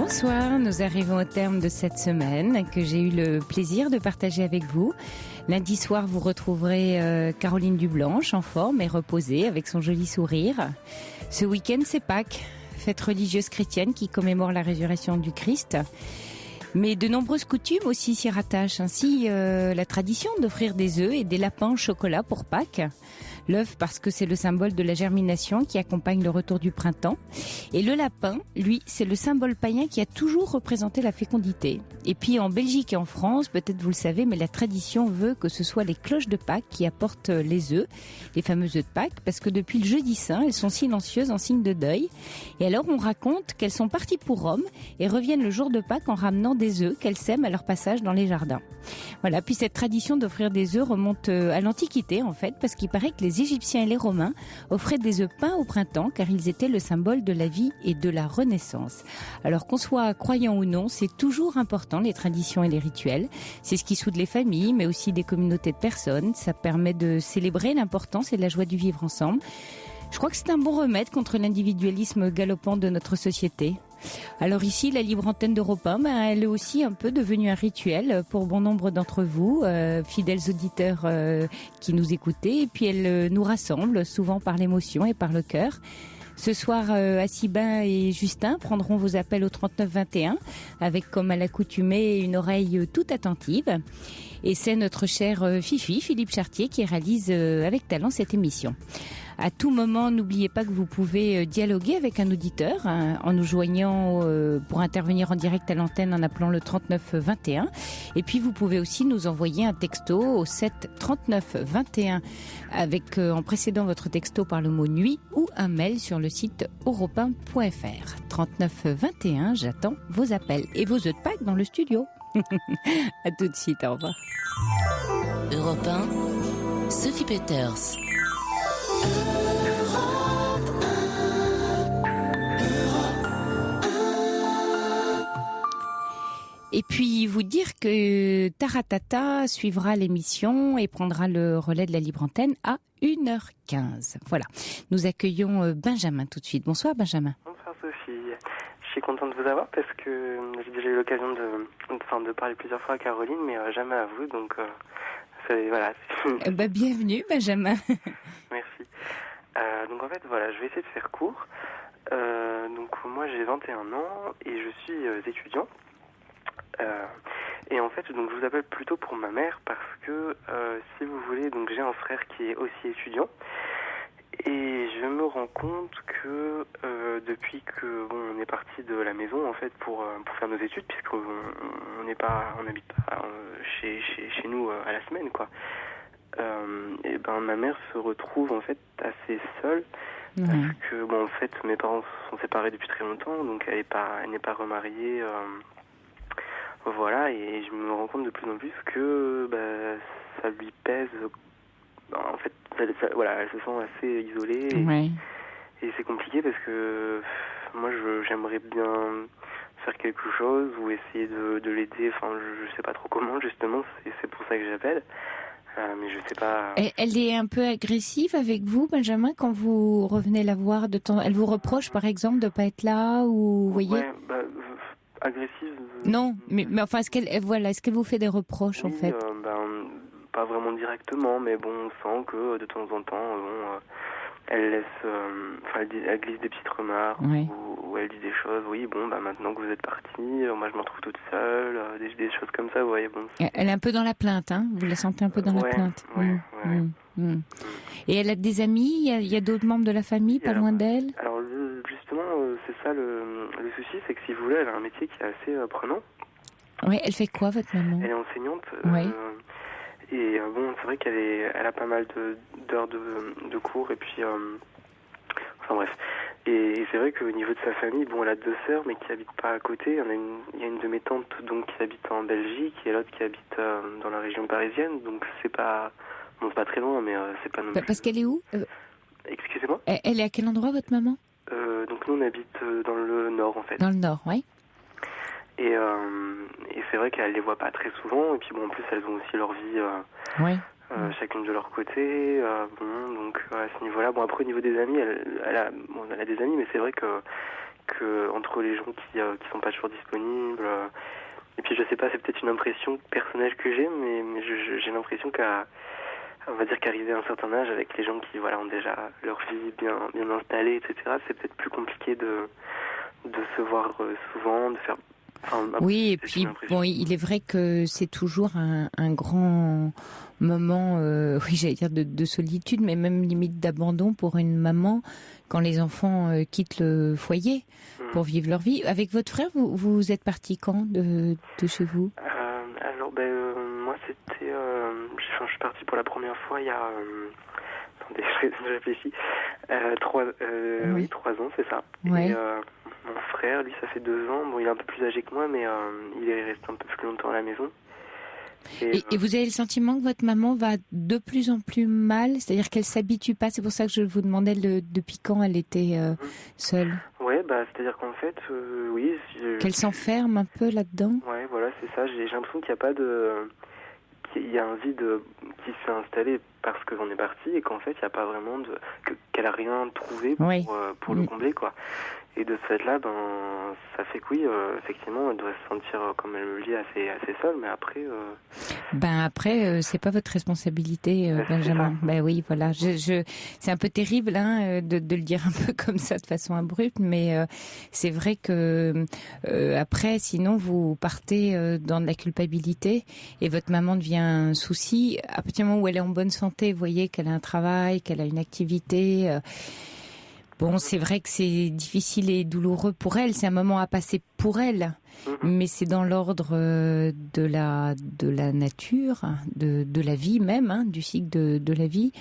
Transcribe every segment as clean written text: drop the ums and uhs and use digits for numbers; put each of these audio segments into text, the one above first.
Bonsoir, nous arrivons au terme de cette semaine que j'ai eu le plaisir de partager avec vous. Lundi soir, vous retrouverez Caroline Dublanche en forme et reposée avec son joli sourire. Ce week-end, c'est Pâques, fête religieuse chrétienne qui commémore la résurrection du Christ. Mais de nombreuses coutumes aussi s'y rattachent. Ainsi, la tradition d'offrir des œufs et des lapins au chocolat pour Pâques. L'œuf parce que c'est le symbole de la germination qui accompagne le retour du printemps. Et le lapin, lui, c'est le symbole païen qui a toujours représenté la fécondité. Et puis en Belgique et en France, peut-être vous le savez, mais la tradition veut que ce soit les cloches de Pâques qui apportent les œufs, les fameux œufs de Pâques, parce que depuis le jeudi saint, elles sont silencieuses en signe de deuil. Et alors on raconte qu'elles sont parties pour Rome et reviennent le jour de Pâques en ramenant des œufs qu'elles sèment à leur passage dans les jardins. Voilà, puis cette tradition d'offrir des œufs remonte à l'Antiquité en fait, parce qu'il paraît que les Égyptiens et les Romains offraient des œufs peints au printemps car ils étaient le symbole de la vie et de la renaissance. Alors qu'on soit croyant ou non, c'est toujours important les traditions et les rituels. C'est ce qui soude les familles, mais aussi des communautés de personnes. Ça permet de célébrer l'importance et la joie du vivre ensemble. Je crois que c'est un bon remède contre l'individualisme galopant de notre société. Alors ici, la libre antenne d'Europe 1, elle est aussi un peu devenue un rituel pour bon nombre d'entre vous, fidèles auditeurs qui nous écoutez. Et puis elle nous rassemble souvent par l'émotion et par le cœur. Ce soir, Assibin et Justin prendront vos appels au 3921 avec, comme à l'accoutumée, une oreille toute attentive. Et c'est notre cher Fifi, Philippe Chartier, qui réalise avec talent cette émission. À tout moment, n'oubliez pas que vous pouvez dialoguer avec un auditeur en nous joignant pour intervenir en direct à l'antenne en appelant le 3921. Et puis, vous pouvez aussi nous envoyer un texto au 7 39 21 avec en précédant votre texto par le mot nuit ou un mail sur le site europe1.fr. 39 21, j'attends vos appels et vos œufs de Pâques dans le studio. À tout de suite, au revoir. Europe 1, Sophie Peters. Et puis vous dire que Taratata suivra l'émission et prendra le relais de la libre antenne à 1h15. Voilà. Nous accueillons Benjamin tout de suite. Bonsoir Benjamin. Bonsoir Sophie. Je suis contente de vous avoir parce que j'ai déjà eu l'occasion de parler plusieurs fois à Caroline, mais jamais à vous, donc voilà. Bienvenue Benjamin. Merci. Donc en fait voilà, je vais essayer de faire court. Donc moi j'ai 21 ans et je suis étudiant. Et en fait donc je vous appelle plutôt pour ma mère parce que si vous voulez, donc j'ai un frère qui est aussi étudiant et je me rends compte que depuis que on est parti de la maison en fait pour faire nos études, puisqu'on n'habite pas chez nous à la semaine quoi. Et ben ma mère se retrouve en fait assez seule parce que en fait mes parents sont séparés depuis très longtemps, donc elle n'est pas remariée, voilà, et je me rends compte de plus en plus que ça lui pèse, en fait voilà, elle se sent assez isolée et c'est compliqué parce que moi j'aimerais bien faire quelque chose ou essayer de l'aider, enfin je sais pas trop comment justement, c'est pour ça que j'appelle. Mais je sais pas. Elle est un peu agressive avec vous, Benjamin, quand vous revenez la voir de temps. Elle vous reproche, par exemple, de pas être là ou vous voyez. Ouais, agressive. Non, mais enfin, est-ce qu'elle vous fait des reproches en fait? Pas vraiment directement, mais bon, on sent que de temps en temps, elle laisse, elle glisse des petites remarques ou elle dit des choses. Oui, maintenant que vous êtes parti, moi je me retrouve toute seule, des choses comme ça. Vous voyez, bon. Elle est un peu dans la plainte, hein. Vous la sentez un peu dans la plainte. Et elle a des amis. Il y a d'autres membres de la famille, pas loin d'elle. Alors justement, c'est ça le souci, c'est que si vous voulez, elle a un métier qui est assez prenant. Oui, elle fait quoi votre maman? Elle est enseignante. Et c'est vrai elle a pas mal d'heures de cours et puis enfin bref. Et c'est vrai qu'au niveau de sa famille, elle a 2 sœurs mais qui habitent pas à côté. Il y a une de mes tantes donc qui habite en Belgique et l'autre qui habite dans la région parisienne. Donc c'est pas pas très loin, mais c'est pas non plus. Parce qu'elle est où? Excusez-moi. Elle est à quel endroit votre maman? Donc nous on habite dans le nord en fait. Dans le nord, oui. Et c'est vrai qu'elles les voient pas très souvent et puis en plus elles ont aussi leur vie chacune de leur côté, donc à ce niveau-là, après au niveau des amis, elle a des amis, mais c'est vrai que entre les gens qui sont pas toujours disponibles. Et puis je sais pas, c'est peut-être une impression personnelle que j'ai, mais j'ai l'impression on va dire qu'arrivé à un certain âge, avec les gens qui ont déjà leur vie bien installée, etc., c'est peut-être plus compliqué de se voir souvent, de faire... Oui, et puis bon, il est vrai que c'est toujours un grand moment, oui, j'allais dire de solitude, mais même limite d'abandon pour une maman quand les enfants quittent le foyer pour vivre leur vie. Avec votre frère, vous êtes parti quand de chez vous? Alors, moi, c'était... je suis parti pour la première fois il y a... attendez, je réfléchis. 3 ans, c'est ça. Ouais. Et mon frère, lui, ça fait 2 ans. Bon, il est un peu plus âgé que moi, mais il est resté un peu plus longtemps à la maison. Et vous avez le sentiment que votre maman va de plus en plus mal, c'est-à-dire qu'elle s'habitue pas. C'est pour ça que je vous demandais depuis quand elle était seule. Ouais, c'est-à-dire qu'en fait, oui. Qu'elle s'enferme un peu là-dedans. Ouais, voilà, c'est ça. J'ai l'impression qu'il n'y a pas de... Il y a un vide qui s'est installé parce que j'en ai parti et qu'en fait, il n'y a pas vraiment qu'elle a rien trouvé pour le combler, quoi. Et de ce fait-là, ça fait que oui, effectivement, elle doit se sentir, comme elle me le dit, assez seule, mais après... Après, c'est pas votre responsabilité, Benjamin. Oui, voilà. C'est un peu terrible de le dire un peu comme ça, de façon abrupte, mais c'est vrai que après, sinon, vous partez dans de la culpabilité et votre maman devient un souci. À partir du moment où elle est en bonne santé, vous voyez qu'elle a un travail, qu'elle a une activité... Bon, c'est vrai que c'est difficile et douloureux pour elle. C'est un moment à passer pour elle, mais c'est dans l'ordre de la nature, de la vie même, du cycle de la vie.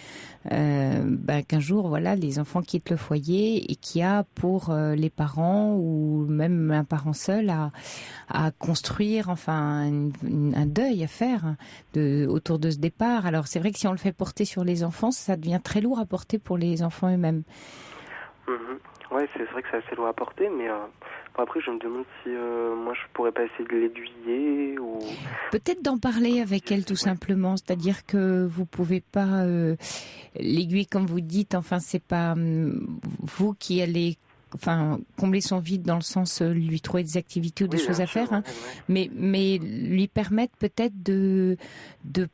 Qu'un jour, voilà, les enfants quittent le foyer et qu'il y a pour les parents ou même un parent seul à construire, enfin, un deuil à faire autour de ce départ. Alors, c'est vrai que si on le fait porter sur les enfants, ça devient très lourd à porter pour les enfants eux-mêmes. Ouais, c'est vrai que c'est assez lourd à porter, mais après je me demande si moi je pourrais pas essayer de l'aiguiller ou... Peut-être d'en parler avec elle tout simplement, c'est-à-dire que vous pouvez pas l'aiguiller comme vous dites, enfin c'est pas vous qui allez combler son vide dans le sens lui trouver des activités ou des choses à faire, mais lui permettre peut-être de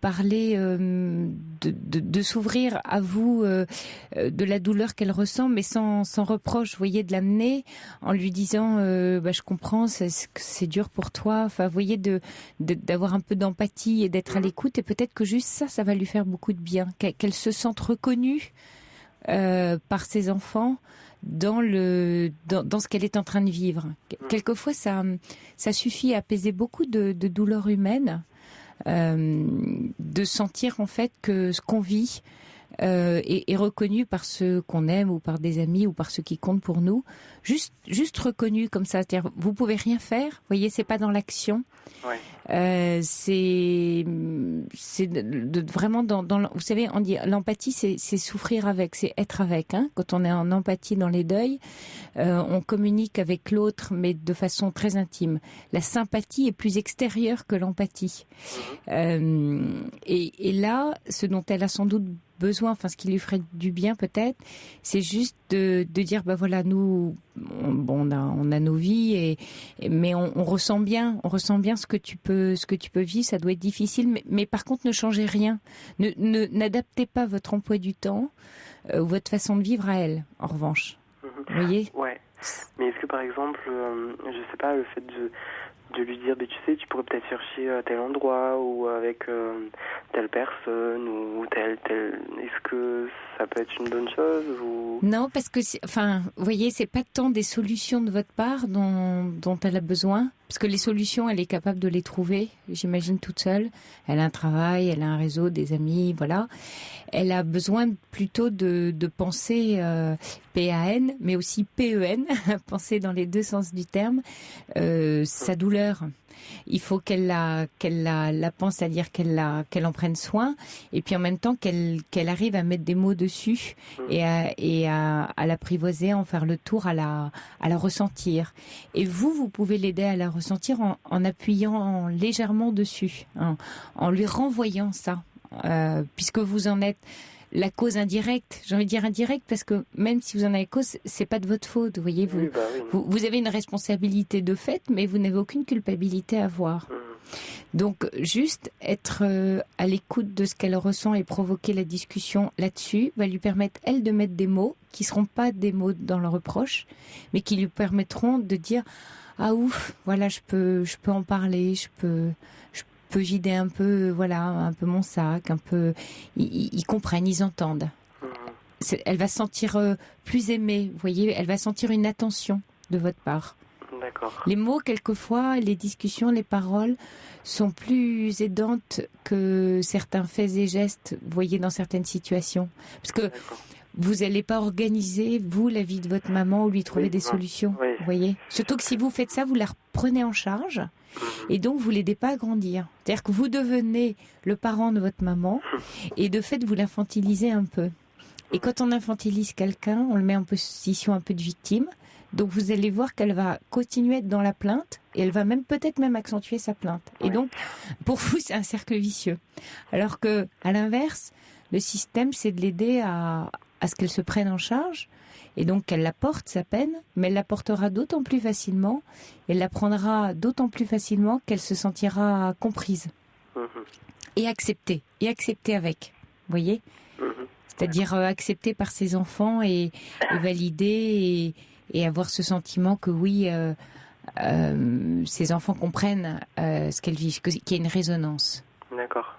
parler, de s'ouvrir à vous de la douleur qu'elle ressent, mais sans reproche, vous voyez, de l'amener en lui disant je comprends, c'est dur pour toi, enfin vous voyez, d'avoir un peu d'empathie et d'être à l'écoute, et peut-être que juste ça va lui faire beaucoup de bien, qu'elle se sente reconnue par ses enfants dans ce qu'elle est en train de vivre. Quelquefois, ça suffit à apaiser beaucoup de douleurs humaines, de sentir en fait que ce qu'on vit est reconnu par ceux qu'on aime ou par des amis ou par ceux qui comptent pour nous, juste reconnu comme ça. C'est-à-dire, vous pouvez rien faire. Vous voyez, c'est pas dans l'action. Ouais. C'est vraiment dans vous savez, on dit l'empathie, c'est souffrir avec, c'est être avec. Quand on est en empathie dans les deuils, on communique avec l'autre, mais de façon très intime. La sympathie est plus extérieure que l'empathie. Et là, ce dont elle a sans doute besoin, enfin ce qui lui ferait du bien peut-être, c'est juste de dire voilà, nous on a nos vies mais on ressent bien ce que tu peux vivre. Ça doit être difficile, mais par contre ne changez rien, n'adaptez pas votre emploi du temps ou votre façon de vivre à elle. En revanche, vous voyez. Ouais. Mais est-ce que par exemple, je sais pas, le fait de lui dire, tu sais, tu pourrais peut-être chercher à tel endroit ou avec telle personne ou tel... Est-ce que ça peut être une bonne chose ou... Non, parce que, vous voyez, c'est pas tant des solutions de votre part dont elle a besoin. Parce que les solutions, elle est capable de les trouver, j'imagine, toute seule. Elle a un travail, elle a un réseau, des amis, voilà. Elle a besoin plutôt de penser PAN, mais aussi PEN, penser dans les deux sens du terme, sa douleur. Il faut qu'elle la pense, c'est-à-dire qu'elle en prenne soin, et puis en même temps qu'elle arrive à mettre des mots dessus et à l'apprivoiser, à en faire le tour, à la ressentir. Et vous pouvez l'aider à la ressentir en appuyant légèrement dessus, en lui renvoyant ça, puisque vous en êtes la cause indirecte. J'ai envie de dire indirecte parce que même si vous en avez cause, c'est pas de votre faute. Vous voyez, Oui, bah oui. vous avez une responsabilité de fait, mais vous n'avez aucune culpabilité à avoir. Donc, juste être à l'écoute de ce qu'elle ressent et provoquer la discussion là-dessus va lui permettre, elle, de mettre des mots qui seront pas des mots dans le reproche, mais qui lui permettront de dire ah ouf, voilà, je peux en parler, je peux vider un peu, voilà, un peu mon sac, un peu. Ils comprennent, ils entendent. Elle va se sentir plus aimée, vous voyez, elle va sentir une attention de votre part. D'accord. Les mots, quelquefois, les discussions, les paroles sont plus aidantes que certains faits et gestes, vous voyez, dans certaines situations. Parce que vous n'allez pas organiser, vous, la vie de votre maman ou lui trouver des solutions, vous voyez. Surtout que si vous faites ça, vous la reprenez en charge et donc vous l'aidez pas à grandir. C'est-à-dire que vous devenez le parent de votre maman et de fait, vous l'infantilisez un peu. Et quand on infantilise quelqu'un, on le met en position un peu de victime. Donc vous allez voir qu'elle va continuer à être dans la plainte et elle va peut-être même accentuer sa plainte. Et donc, pour vous, c'est un cercle vicieux. Alors que, à l'inverse, le système, c'est de l'aider à ce qu'elle se prenne en charge et donc qu'elle la porte, sa peine, mais elle la portera d'autant plus facilement, elle la prendra d'autant plus facilement qu'elle se sentira comprise et acceptée avec, vous voyez ? C'est-à-dire acceptée par ses enfants et validée et avoir ce sentiment que oui, ses enfants comprennent ce qu'elle vit, qu'il y a une résonance. D'accord.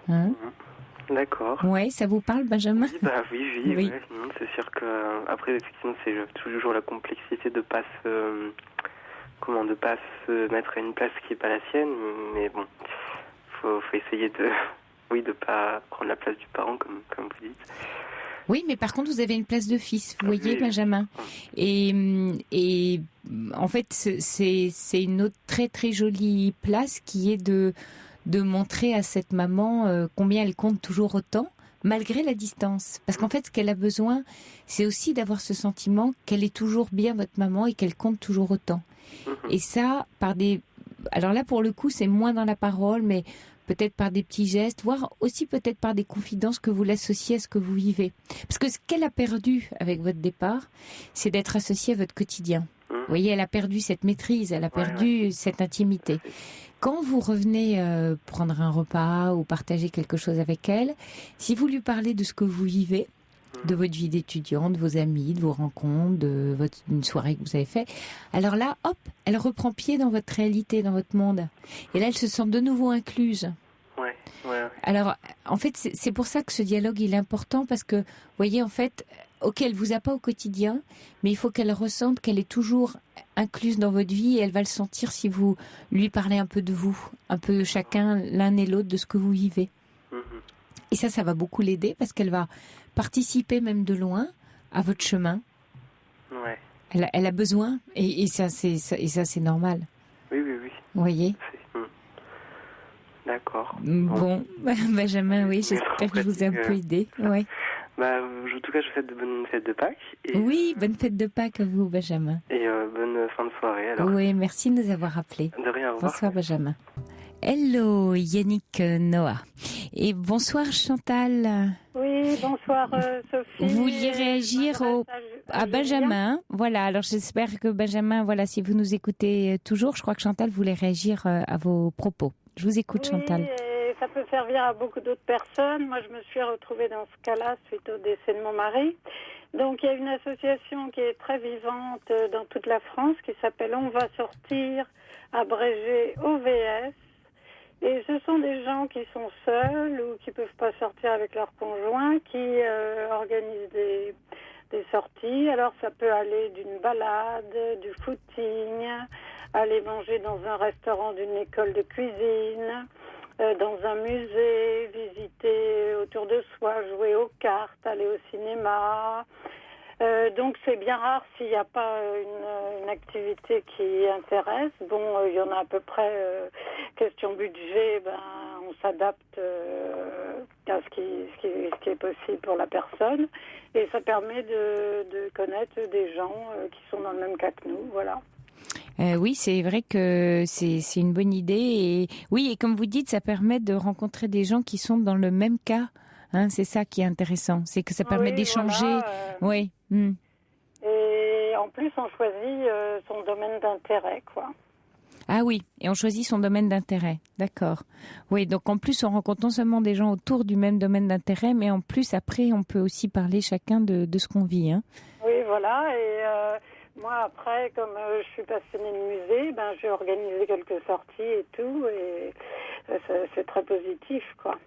Hein ? D'accord. Ouais, ça vous parle, Benjamin ? Oui, oui. Ouais. C'est sûr que après, effectivement, c'est toujours la complexité de pas se mettre à une place qui est pas la sienne, mais bon, faut essayer de pas prendre la place du parent comme vous dites. Oui, mais par contre, vous avez une place de fils, vous voyez, Benjamin. Et en fait, c'est une autre très très jolie place qui est de montrer à cette maman combien elle compte toujours autant, malgré la distance. Parce qu'en fait, ce qu'elle a besoin, c'est aussi d'avoir ce sentiment qu'elle est toujours bien votre maman et qu'elle compte toujours autant. Et ça, alors là, pour le coup, c'est moins dans la parole, mais peut-être par des petits gestes, voire aussi peut-être par des confidences que vous l'associez à ce que vous vivez. Parce que ce qu'elle a perdu avec votre départ, c'est d'être associée à votre quotidien. Vous voyez, elle a perdu cette maîtrise, elle a perdu cette intimité. Quand vous revenez prendre un repas ou partager quelque chose avec elle, si vous lui parlez de ce que vous vivez, de votre vie d'étudiant, de vos amis, de vos rencontres, d'une soirée que vous avez fait. Alors là, hop, elle reprend pied dans votre réalité, dans votre monde. Et là, elle se sent de nouveau incluse. Ouais. Alors, en fait, c'est pour ça que ce dialogue, il est important parce que, vous voyez, en fait, ok, elle vous a pas au quotidien, mais il faut qu'elle ressente qu'elle est toujours incluse dans votre vie et elle va le sentir si vous lui parlez un peu de vous, un peu chacun, l'un et l'autre, de ce que vous vivez. Et ça va beaucoup l'aider parce qu'elle va participer même de loin à votre chemin. Ouais. Elle a besoin et ça c'est normal. Oui. Vous voyez ? D'accord. Bon, Benjamin, oui, j'espère que je vous ai un peu aidé. Ouais. En tout cas, je vous souhaite de bonnes fêtes de Pâques. Oui, bonne fête de Pâques à vous, Benjamin. Et bonne fin de soirée. Alors. Oui, merci de nous avoir appelés. De rien, au revoir. Bonsoir, Benjamin. Hello Yannick Noah. Et bonsoir Chantal. Oui, bonsoir Sophie. Vous vouliez réagir à Benjamin. Voilà, alors j'espère que Benjamin, voilà, si vous nous écoutez toujours, je crois que Chantal voulait réagir à vos propos. Je vous écoute, Chantal. Et ça peut servir à beaucoup d'autres personnes. Moi, je me suis retrouvée dans ce cas-là suite au décès de mon mari. Donc, il y a une association qui est très vivante dans toute la France qui s'appelle On va sortir, abrégé OVS. Et ce sont des gens qui sont seuls ou qui peuvent pas sortir avec leur conjoint, qui organisent des sorties. Alors ça peut aller d'une balade, du footing, aller manger dans un restaurant d'une école de cuisine, dans un musée, visiter autour de soi, jouer aux cartes, aller au cinéma. Donc c'est bien rare s'il n'y a pas une activité qui intéresse. Bon, il y en a à peu près. Question budget, on s'adapte à ce qui est possible pour la personne. Et ça permet de connaître des gens qui sont dans le même cas que nous. Voilà. Oui, c'est vrai que c'est une bonne idée. Et oui, et comme vous dites, ça permet de rencontrer des gens qui sont dans le même cas. Hein, c'est ça qui est intéressant, c'est que ça permet d'échanger. Voilà, Oui. Et en plus, on choisit son domaine d'intérêt, quoi. Ah oui, et on choisit son domaine d'intérêt, d'accord. Oui, donc en plus, on rencontre non seulement des gens autour du même domaine d'intérêt, mais en plus, après, on peut aussi parler chacun de ce qu'on vit. Hein. Oui, voilà, et moi, après, comme je suis passionnée de musée, j'ai organisé quelques sorties et tout, et c'est très positif, quoi.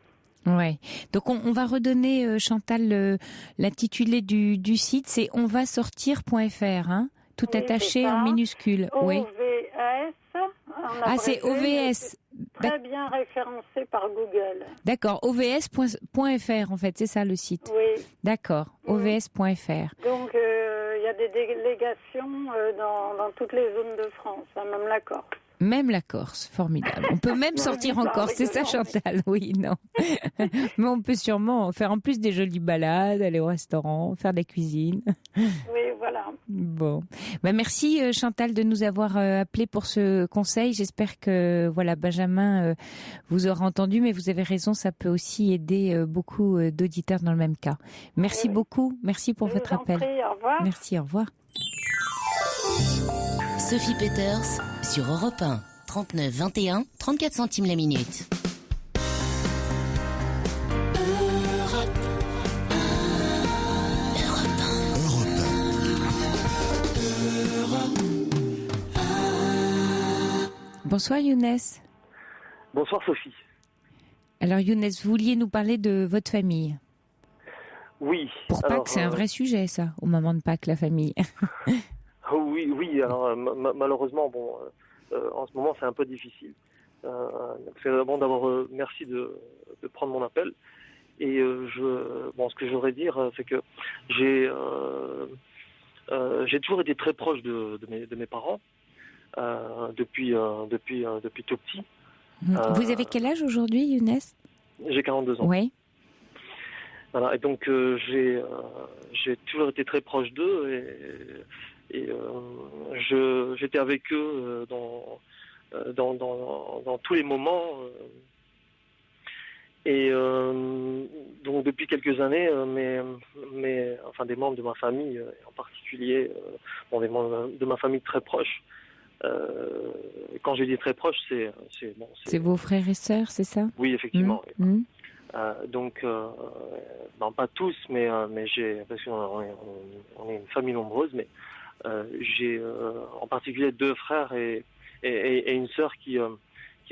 Ouais. Donc on va redonner, Chantal, l'intitulé du site, c'est onvasortir.fr, hein, tout Oui, attaché en minuscule. Oui. OVS. Ah, c'est OVS. Très bien référencé par Google. D'accord, ovs.fr en fait, c'est ça le site. Oui. D'accord, ovs.fr. Donc il y a des délégations dans toutes les zones de France, même la Corse. Même la Corse, formidable. On peut même sortir en Corse, c'est ça Chantal? Oui, non. Mais on peut sûrement faire en plus des jolies balades, aller au restaurant, faire de la cuisine. Oui, voilà. Bon. Merci Chantal de nous avoir appelé pour ce conseil. J'espère que Benjamin vous aura entendu, mais vous avez raison, ça peut aussi aider beaucoup d'auditeurs dans le même cas. Merci beaucoup, merci pour votre appel. Prie, au revoir. Merci, au revoir. Sophie Peters sur Europe 1, 39 21, 34 centimes la minute. Bonsoir Younes. Bonsoir Sophie. Alors Younes, vous vouliez nous parler de votre famille. Oui. Pour Pâques, c'est un vrai sujet ça, au moment de Pâques, la famille. Oui. Alors malheureusement, en ce moment, c'est un peu difficile. Bon, d'abord, merci de prendre mon appel. Et ce que j'aurais à dire, c'est que j'ai toujours été très proche de mes parents depuis tout petit. Vous avez quel âge aujourd'hui, Younes? J'ai 42 ans. Oui. Voilà, et donc j'ai toujours été très proche d'eux et j'étais avec eux dans tous les moments. Et donc depuis quelques années, des membres de ma famille, en particulier des membres de ma famille très proches. Quand je dis très proches, c'est vos frères et sœurs, c'est ça? Oui, effectivement. Donc, pas tous, mais parce qu'on est une famille nombreuse, mais j'ai en particulier 2 frères et une sœur qui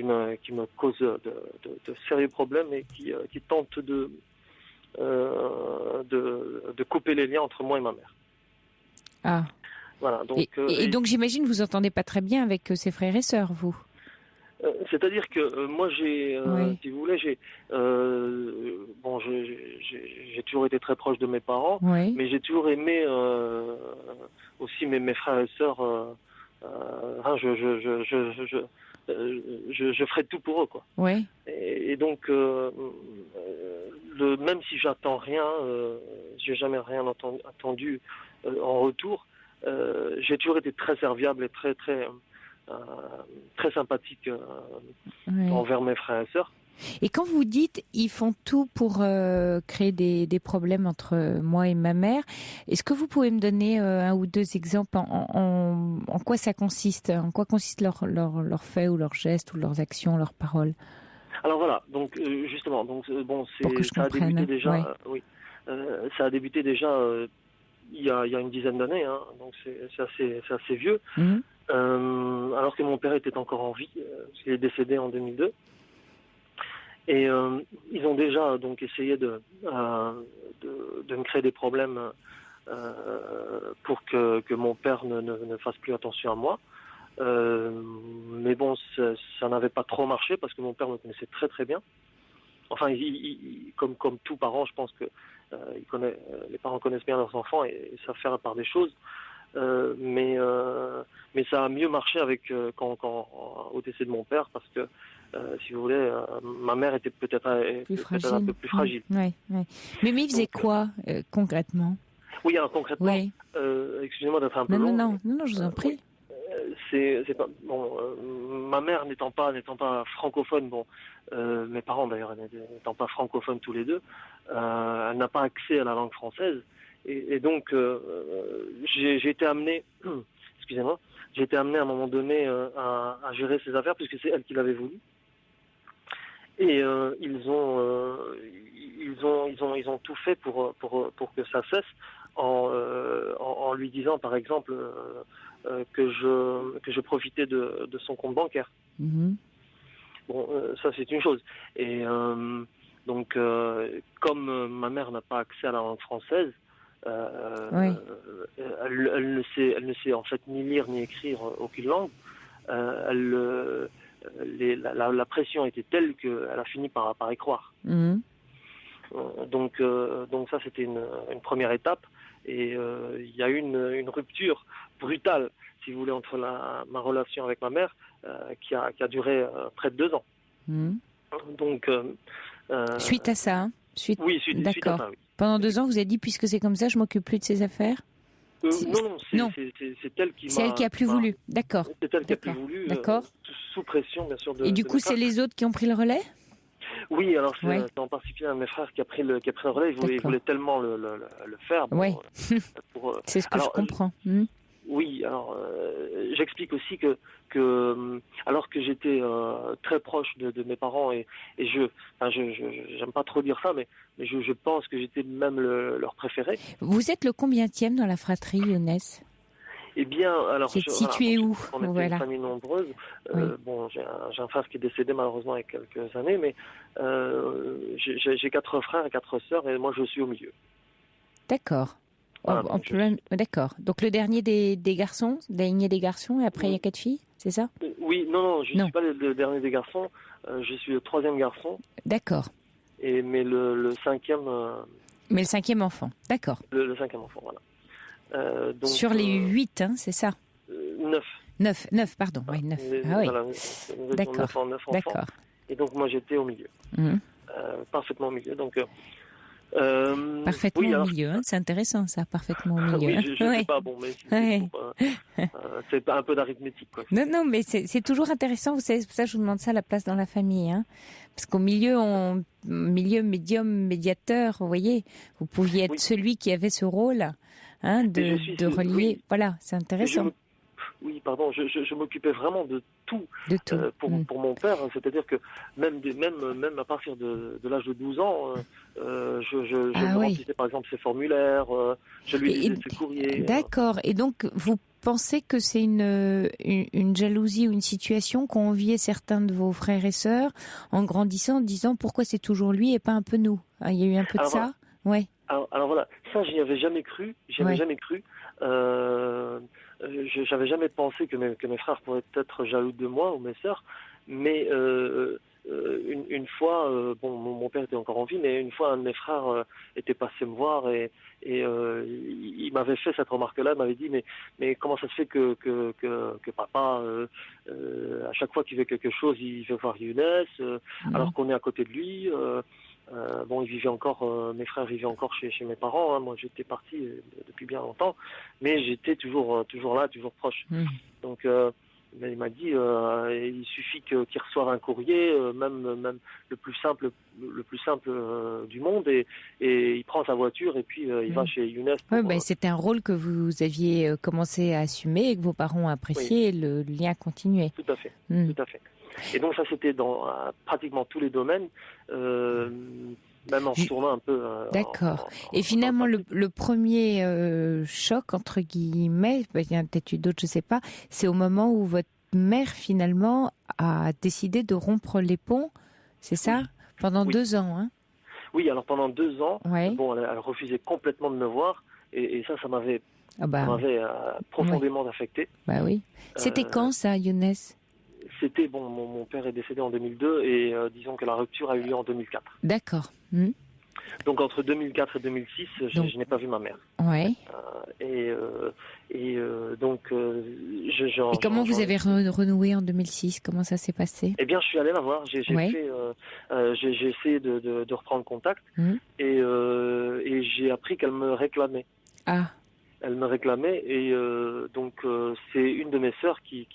me causent de sérieux problèmes et qui tentent de couper les liens entre moi et ma mère. Ah. Voilà, donc, et donc j'imagine vous entendez pas très bien avec ses frères et sœurs, vous? C'est-à-dire que moi j'ai, si vous voulez, j'ai toujours été très proche de mes parents, mais j'ai toujours aimé aussi mes frères et sœurs. Je ferai tout pour eux, quoi. Oui. Et donc même si j'attends rien, j'ai jamais rien attendu en retour. J'ai toujours été très serviable et très sympathique envers mes frères et sœurs. Et quand vous dites ils font tout pour créer des problèmes entre moi et ma mère, est-ce que vous pouvez me donner un ou deux exemples en quoi ça consiste? En quoi consistent leurs faits ou leurs gestes ou leurs actions, leurs paroles? Alors voilà, donc justement, ça a débuté déjà. Oui, ça a débuté déjà il y a une dizaine d'années, hein, donc c'est assez vieux. Mmh. Alors que mon père était encore en vie, parce qu'il est décédé en 2002. Et ils ont déjà donc essayé de me créer des problèmes pour que mon père ne fasse plus attention à moi. Mais bon, ça n'avait pas trop marché parce que mon père me connaissait très très bien. Enfin, comme tout parent, je pense que les parents connaissent bien leurs enfants et savent faire la part des choses. Mais ça a mieux marché au décès de mon père parce que si vous voulez, ma mère était peut-être un peu plus fragile. Oui. Mais il faisait quoi concrètement? Oui, alors concrètement, excusez-moi d'être un peu long. Non, je vous en prie. c'est pas bon. Ma mère n'étant pas francophone, mes parents d'ailleurs n'étant pas francophones tous les deux, elle n'a pas accès à la langue française et donc j'ai été amené, excusez-moi, j'ai été amené à un moment donné à gérer ses affaires puisque c'est elle qui l'avait voulu. Et ils ont tout fait pour que ça cesse en lui disant par exemple que je profitais de son compte bancaire. Bon, ça c'est une chose. Et donc comme ma mère n'a pas accès à la langue française, Oui. elle ne sait en fait ni lire ni écrire aucune langue. La pression était telle qu'elle a fini par y croire. Donc ça c'était une première étape et il y a eu une rupture brutale, si vous voulez, entre ma relation avec ma mère qui a duré près de 2 ans. Donc suite à ça, hein? Suite à ça, oui. Pendant 2 ans, vous avez dit, puisque c'est comme ça, je m'occupe plus de ses affaires. Non, c'est elle qui m'a... C'est elle qui a plus voulu. D'accord. C'est elle qui a plus voulu. D'accord. Sous pression, bien sûr. Et du coup, c'est les autres qui ont pris le relais? Oui, alors c'est en particulier un de mes frères qui a pris le relais. Il voulait tellement le faire. Oui. C'est ce que je comprends. Oui, alors j'explique aussi que alors que j'étais très proche de mes parents et je j'aime pas trop dire ça, mais je pense que j'étais même leur préféré. Vous êtes le combientième dans la fratrie, Younes? Eh bien, alors c'est situé où? On était une famille nombreuse. Bon, j'ai un frère qui est décédé malheureusement il y a quelques années, mais j'ai 4 frères et 4 sœurs et moi je suis au milieu. D'accord. D'accord. Donc le dernier des garçons, dernier des garçons, et après il y a 4 filles, c'est ça? Oui, non, je ne suis pas le dernier des garçons. Je suis le 3e garçon. D'accord. Mais le 5e. Mais le 5e enfant, d'accord. Le 5e enfant, voilà. Donc, sur les 8, hein, c'est ça? 9, pardon. Oui, 9. Ah oui. Voilà, d'accord. 9 enfants. D'accord. Et donc moi j'étais au milieu. Parfaitement au milieu. Donc parfaitement au milieu, hein, c'est intéressant ça, parfaitement au milieu. Oui, je sais pas, bon, mais c'est un peu d'arithmétique, quoi. Non, mais c'est toujours intéressant, vous savez, c'est pour ça que je vous demande ça, la place dans la famille, hein. Parce qu'au milieu, médium, médiateur, vous voyez, vous pouviez être celui qui avait ce rôle, hein, de relier. Oui. Voilà, c'est intéressant. Oui, pardon, je m'occupais vraiment de tout, pour mon père, c'est-à-dire que même à partir de l'âge de 12 ans, je me remplissais par exemple ses formulaires, je lui lisais ses courriers. D'accord, et donc vous pensez que c'est une jalousie ou une situation qu'ont envié certains de vos frères et sœurs en grandissant, en disant pourquoi c'est toujours lui et pas un peu nous? Il y a eu un peu de ça? Ouais. Alors voilà, ça j'y avais jamais cru, jamais cru. J'avais jamais pensé que mes frères pourraient être jaloux de moi ou mes sœurs, mais une fois, mon père était encore en vie, mais une fois un de mes frères était passé me voir et il m'avait fait cette remarque-là, il m'avait dit mais comment ça se fait que papa à chaque fois qu'il veut quelque chose il veut voir Younes alors qu'on est à côté de lui. Ils vivaient encore, mes frères vivaient encore chez mes parents. Hein. Moi, j'étais parti depuis bien longtemps, mais j'étais toujours là, toujours proche. Donc, il m'a dit, il suffit qu'il reçoive un courrier, même le plus simple du monde, et il prend sa voiture et puis il va chez Younes. C'était un rôle que vous aviez commencé à assumer et que vos parents ont apprécié, et le lien continuait. Tout à fait, tout à fait. Et donc ça c'était dans pratiquement tous les domaines, même en retournant un peu. D'accord. Et finalement le premier choc entre guillemets, il y en a peut-être eu d'autres, je sais pas, c'est au moment où votre mère finalement a décidé de rompre les ponts, c'est ça? Pendant 2 ans, hein? Oui, alors pendant 2 ans, elle refusait complètement de me voir, et ça m'avait profondément affecté. Bah oui. C'était quand ça, Younes? C'était, mon père est décédé en 2002 et disons que la rupture a eu lieu en 2004. D'accord. Donc entre 2004 et 2006, je n'ai pas vu ma mère. Ouais. Et comment vous avez renoué en 2006? Comment ça s'est passé? Eh bien, je suis allé la voir. J'ai essayé de reprendre contact et j'ai appris qu'elle me réclamait. Ah. elle me réclamait et donc c'est une de mes sœurs qui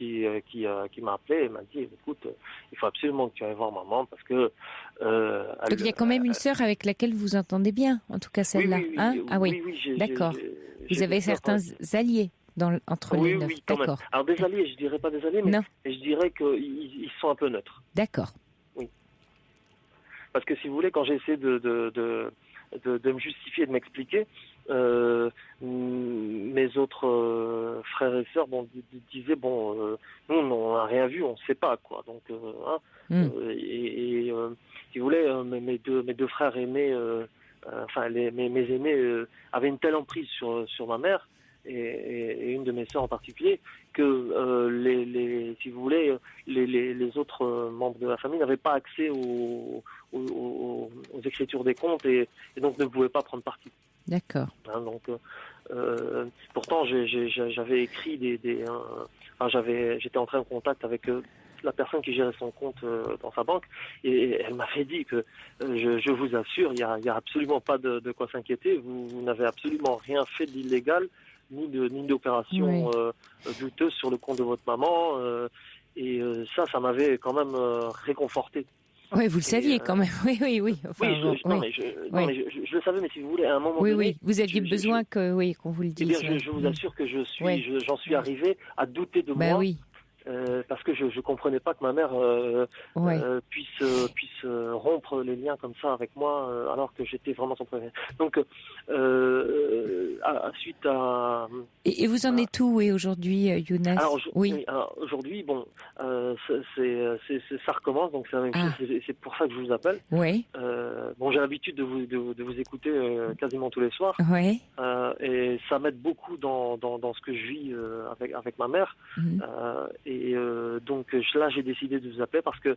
m'a appelé et m'a dit écoute, il faut absolument que tu ailles voir maman parce que Donc il y a quand même une sœur avec laquelle vous entendez bien, en tout cas celle-là. oui, hein oui, d'accord. Vous j'ai avez des sœurs, certains alliés entre les neuf. Oui, quand même. D'accord. Alors des alliés, je dirais pas des alliés, mais je dirais qu'ils sont un peu neutres. D'accord. Oui. Parce que si vous voulez, quand j'ai essayé de me justifier, de m'expliquer, mes autres frères et sœurs disaient nous on n'a rien vu, on ne sait pas quoi. Donc si vous voulez, mes deux frères aînés, mes aînés avaient une telle emprise sur ma mère et une de mes sœurs en particulier que si vous voulez, les autres membres de la famille n'avaient pas accès aux écritures des comptes et donc ne pouvaient pas prendre parti. D'accord. Donc pourtant j'avais écrit j'étais entré en contact avec la personne qui gérait son compte dans sa banque et elle m'avait dit que je vous assure, il y a absolument pas de quoi s'inquiéter, vous n'avez absolument rien fait d'illégal ni d'opération douteuse sur le compte de votre maman et ça m'avait quand même réconforté. Oui, vous le saviez quand même. Oui. Enfin, mais je le savais, mais si vous voulez, à un moment donné... Oui, vous aviez besoin qu'on vous le dise. Eh bien, je vous assure que j'en suis arrivé à douter de moi. Oui. Parce que je comprenais pas que ma mère puisse rompre les liens comme ça avec moi alors que j'étais vraiment son préféré. Donc suite à et vous en êtes où aujourd'hui, Younes? Alors aujourd'hui ça recommence, donc c'est la même chose, c'est pour ça que je vous appelle. Oui. J'ai l'habitude de vous écouter quasiment tous les soirs. Oui. Et ça m'aide beaucoup dans ce que je vis avec ma mère. Et donc là, j'ai décidé de vous appeler parce que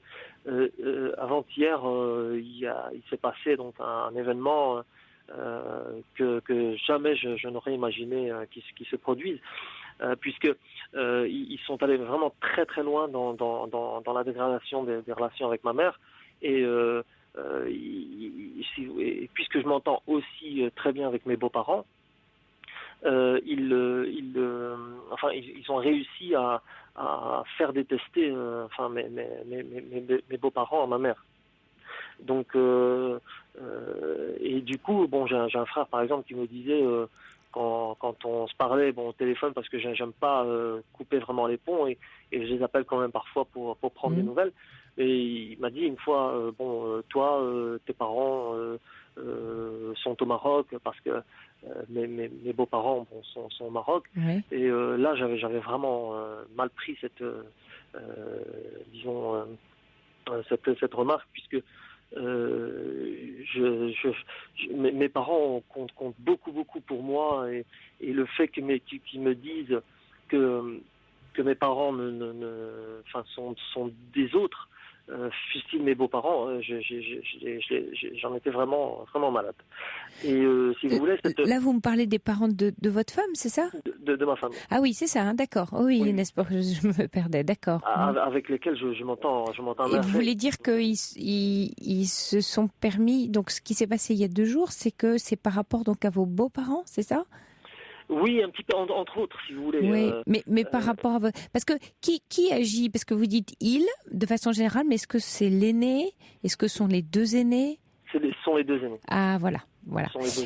avant-hier, il s'est passé donc un événement que jamais je n'aurais imaginé qui se produise, puisque ils sont allés vraiment très très loin dans la dégradation des relations avec ma mère et puisque je m'entends aussi très bien avec mes beaux-parents, ils ont réussi à faire détester mes beaux-parents à ma mère. Donc et du coup j'ai un frère par exemple qui me disait quand on se parlait au téléphone, parce que j'aime pas couper vraiment les ponts et je les appelle quand même parfois pour prendre des nouvelles, et il m'a dit une fois toi tes parents sont au Maroc parce que mes beaux-parents sont au Maroc. Oui. Et là j'avais vraiment mal pris cette remarque, puisque mes parents comptent beaucoup pour moi, et le fait qu'ils me disent que mes parents sont des autres, fût-il mes beaux-parents, j'en étais vraiment malade. Et si vous voulez, là vous me parlez des parents de votre femme, c'est ça? De ma femme. Ah oui, c'est ça, d'accord. Oui, n'est-ce pas, je me perdais, d'accord. Avec lesquels je m'entends Et vous voulez dire qu'ils se sont permis, donc ce qui s'est passé il y a 2 jours, c'est que c'est par rapport donc à vos beaux-parents, c'est ça? Oui, un petit peu, entre autres, si vous voulez. Oui, mais par rapport à votre... Parce que qui agit? Parce que vous dites « il » de façon générale, mais est-ce que c'est l'aîné? Est-ce que ce sont les 2 aînés? Ce sont les 2 aînés. Ah, voilà.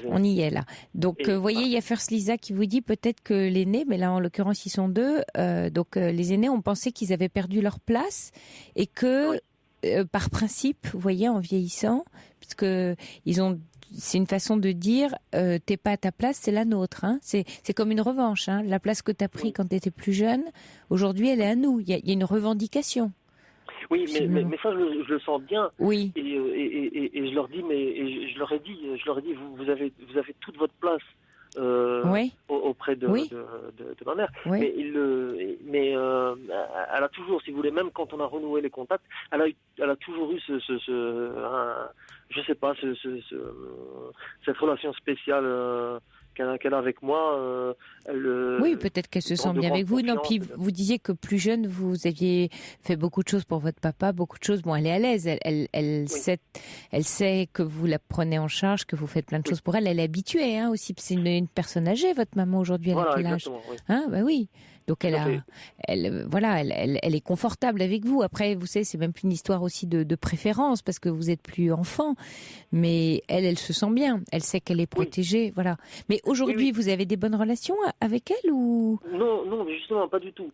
On y est là. Donc, vous voyez, il y a First Lisa qui vous dit peut-être que l'aîné, mais là en l'occurrence ils sont 2, donc les aînés ont pensé qu'ils avaient perdu leur place et que par principe, vous voyez, en vieillissant, puisque c'est une façon de dire t'es pas à ta place, c'est la nôtre. Hein. C'est comme une revanche. Hein. La place que t'as pris quand t'étais plus jeune, aujourd'hui elle est à nous. Il y a une revendication. Oui, mais ça je le sens bien. Oui. Et je leur dis, je leur ai dit, vous avez toute votre place auprès de ma mère. Oui. Mais elle a toujours, si vous voulez, même quand on a renoué les contacts, elle a toujours eu je sais pas, cette relation spéciale qu'elle a avec moi. Oui, peut-être qu'elle se sent bien avec vous. Non, puis vous disiez que plus jeune, vous aviez fait beaucoup de choses pour votre papa, beaucoup de choses. Bon, elle est à l'aise, elle sait que vous la prenez en charge, que vous faites plein de choses pour elle. Elle est habituée aussi. C'est une personne âgée, votre maman aujourd'hui. Elle a quel âge ? Bah oui. Donc elle est confortable avec vous. Après, vous savez, c'est même plus une histoire aussi de préférence parce que vous êtes plus enfant. Mais elle se sent bien. Elle sait qu'elle est protégée, voilà. Mais aujourd'hui, vous avez des bonnes relations avec elle ou ? Non, justement, pas du tout.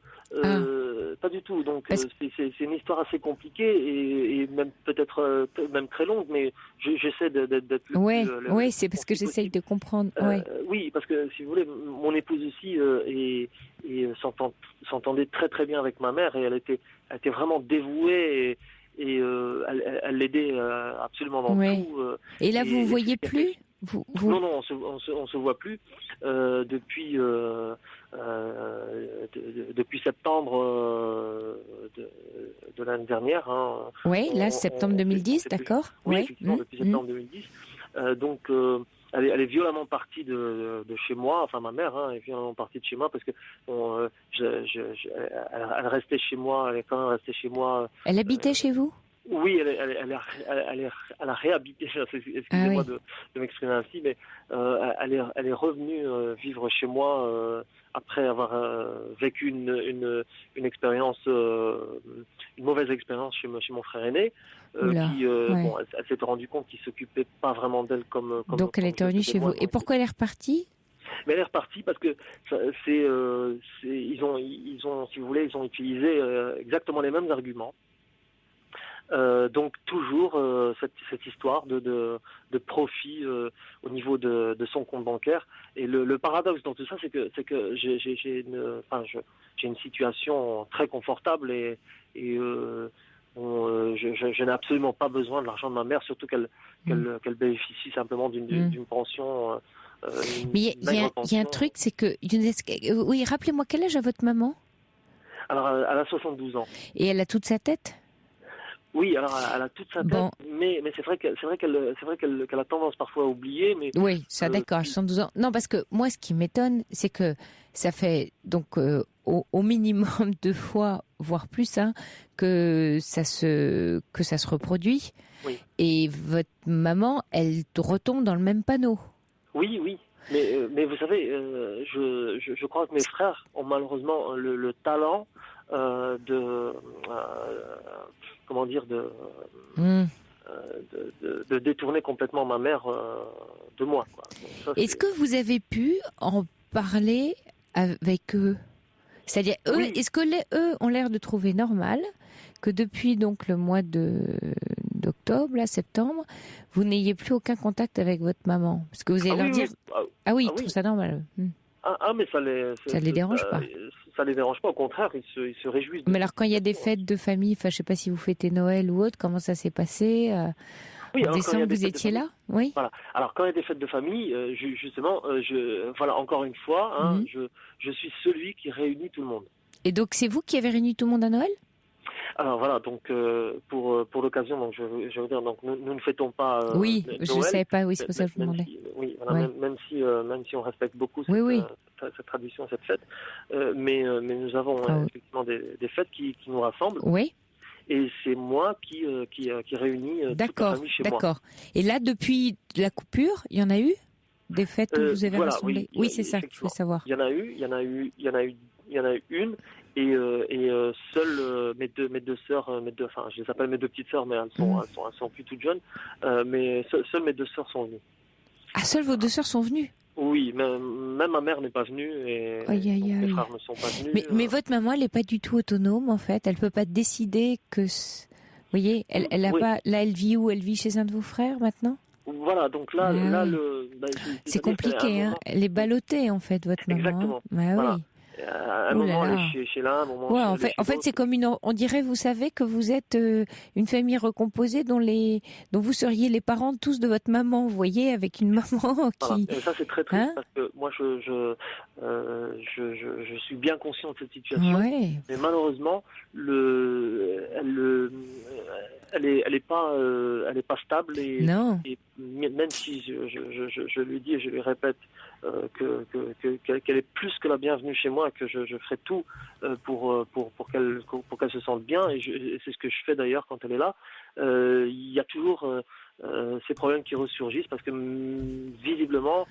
Pas du tout. Donc c'est une histoire assez compliquée et même peut-être même très longue. Mais j'essaie d'être plus. Oui, c'est parce que j'essaye de comprendre. Oui, parce que si vous voulez, mon épouse aussi s'entendait très très bien avec ma mère et elle était vraiment dévouée et elle l'aidait absolument dans tout. Et là, vous voyez plus ? Non, on se voit plus depuis septembre de l'année dernière. Oui, là, septembre 2010, d'accord. Oui, effectivement, depuis septembre 2010. Donc, elle est violemment partie de chez moi. Enfin, ma mère est violemment partie de chez moi parce que elle restait chez moi. Elle est quand même restée chez moi. Elle habitait chez vous ? Oui, elle a réhabité. Excusez-moi de m'exprimer ainsi, mais elle est revenue vivre chez moi après avoir vécu une expérience, une mauvaise expérience chez mon frère aîné. Elle s'était rendue compte qu'il s'occupait pas vraiment d'elle comme. Donc elle était revenue chez vous. Et pourquoi elle est repartie ? Mais elle est repartie parce que ils ont, si vous voulez, ils ont utilisé exactement les mêmes arguments. Donc toujours cette histoire de profit au niveau de son compte bancaire. Et le paradoxe dans tout ça, c'est que j'ai une situation très confortable et je n'ai absolument pas besoin de l'argent de ma mère, surtout qu'elle bénéficie simplement d'une pension. Mais il y a un truc, c'est que oui, rappelez-moi quel âge a votre maman ? Alors elle a 72 ans. Et elle a toute sa tête ? Oui, alors elle a toute sa tête, mais c'est vrai qu'elle a tendance parfois à oublier. Mais oui, ça d'accord, à 72 ans. Non, parce que moi, ce qui m'étonne, c'est que ça fait donc au minimum 2 fois, voire plus, que ça se reproduit. Oui. Et votre maman, elle retombe dans le même panneau. Oui. Mais vous savez, je crois que mes frères ont malheureusement le talent de détourner complètement ma mère de moi. Est-ce que vous avez pu en parler avec eux ? C'est-à-dire, est-ce que eux ont l'air de trouver normal que depuis donc le mois d'octobre, septembre, vous n'ayez plus aucun contact avec votre maman ? Parce que vous allez leur dire... ils trouvent ça normal. Mais ça les dérange pas. Ça les dérange pas, au contraire, ils se réjouissent. Mais alors quand il y a des fêtes de famille, je sais pas si vous fêtez Noël ou autre, comment ça s'est passé en décembre, vous étiez là ? Oui. Voilà. Alors quand il y a des fêtes de famille, justement, encore une fois, je suis celui qui réunit tout le monde. Et donc c'est vous qui avez réuni tout le monde à Noël ? Alors voilà, donc pour l'occasion, donc je veux dire, donc nous ne fêtons pas. Oui, Noël, je ne savais pas. Oui, c'est pour ça que je vous demandais. Même si on respecte beaucoup cette tradition, cette fête, mais nous avons effectivement des fêtes qui nous rassemblent. Oui. Et c'est moi qui réunis toute la famille chez moi. D'accord. Et là, depuis la coupure, il y en a eu des fêtes où vous avez rassemblé. Oui, c'est ça. Je veux savoir. Il y en a eu une. Et seules mes deux sœurs, je les appelle mes 2 petites sœurs, mais elles sont plus toutes jeunes. Mais seules mes 2 sœurs sont venues. Ah, seules vos 2 sœurs sont venues ? Oui, même ma mère n'est pas venue et mes frères ne sont pas venus. Mais votre maman, elle n'est pas du tout autonome en fait. Elle peut pas décider que. Vous voyez, elle a pas. Là, elle vit où ? Elle vit chez un de vos frères maintenant ? Voilà, donc là, c'est compliqué, Elle est ballottée en fait, votre maman. Exactement. Voilà. Oui. Un moment elle est chez l'un, un moment en fait c'est comme on dirait, vous savez, que vous êtes une famille recomposée dont vous seriez les parents tous de votre maman, vous voyez, avec une maman qui... Voilà. Et ça c'est très triste parce que moi je suis bien conscient de cette situation, mais malheureusement elle est pas stable Non. et même si je lui dis et je lui répète qu'elle est plus que la bienvenue chez moi, que je ferai tout pour qu'elle se sente bien, et c'est ce que je fais d'ailleurs quand elle est là. Il y a toujours ces problèmes qui ressurgissent parce que visiblement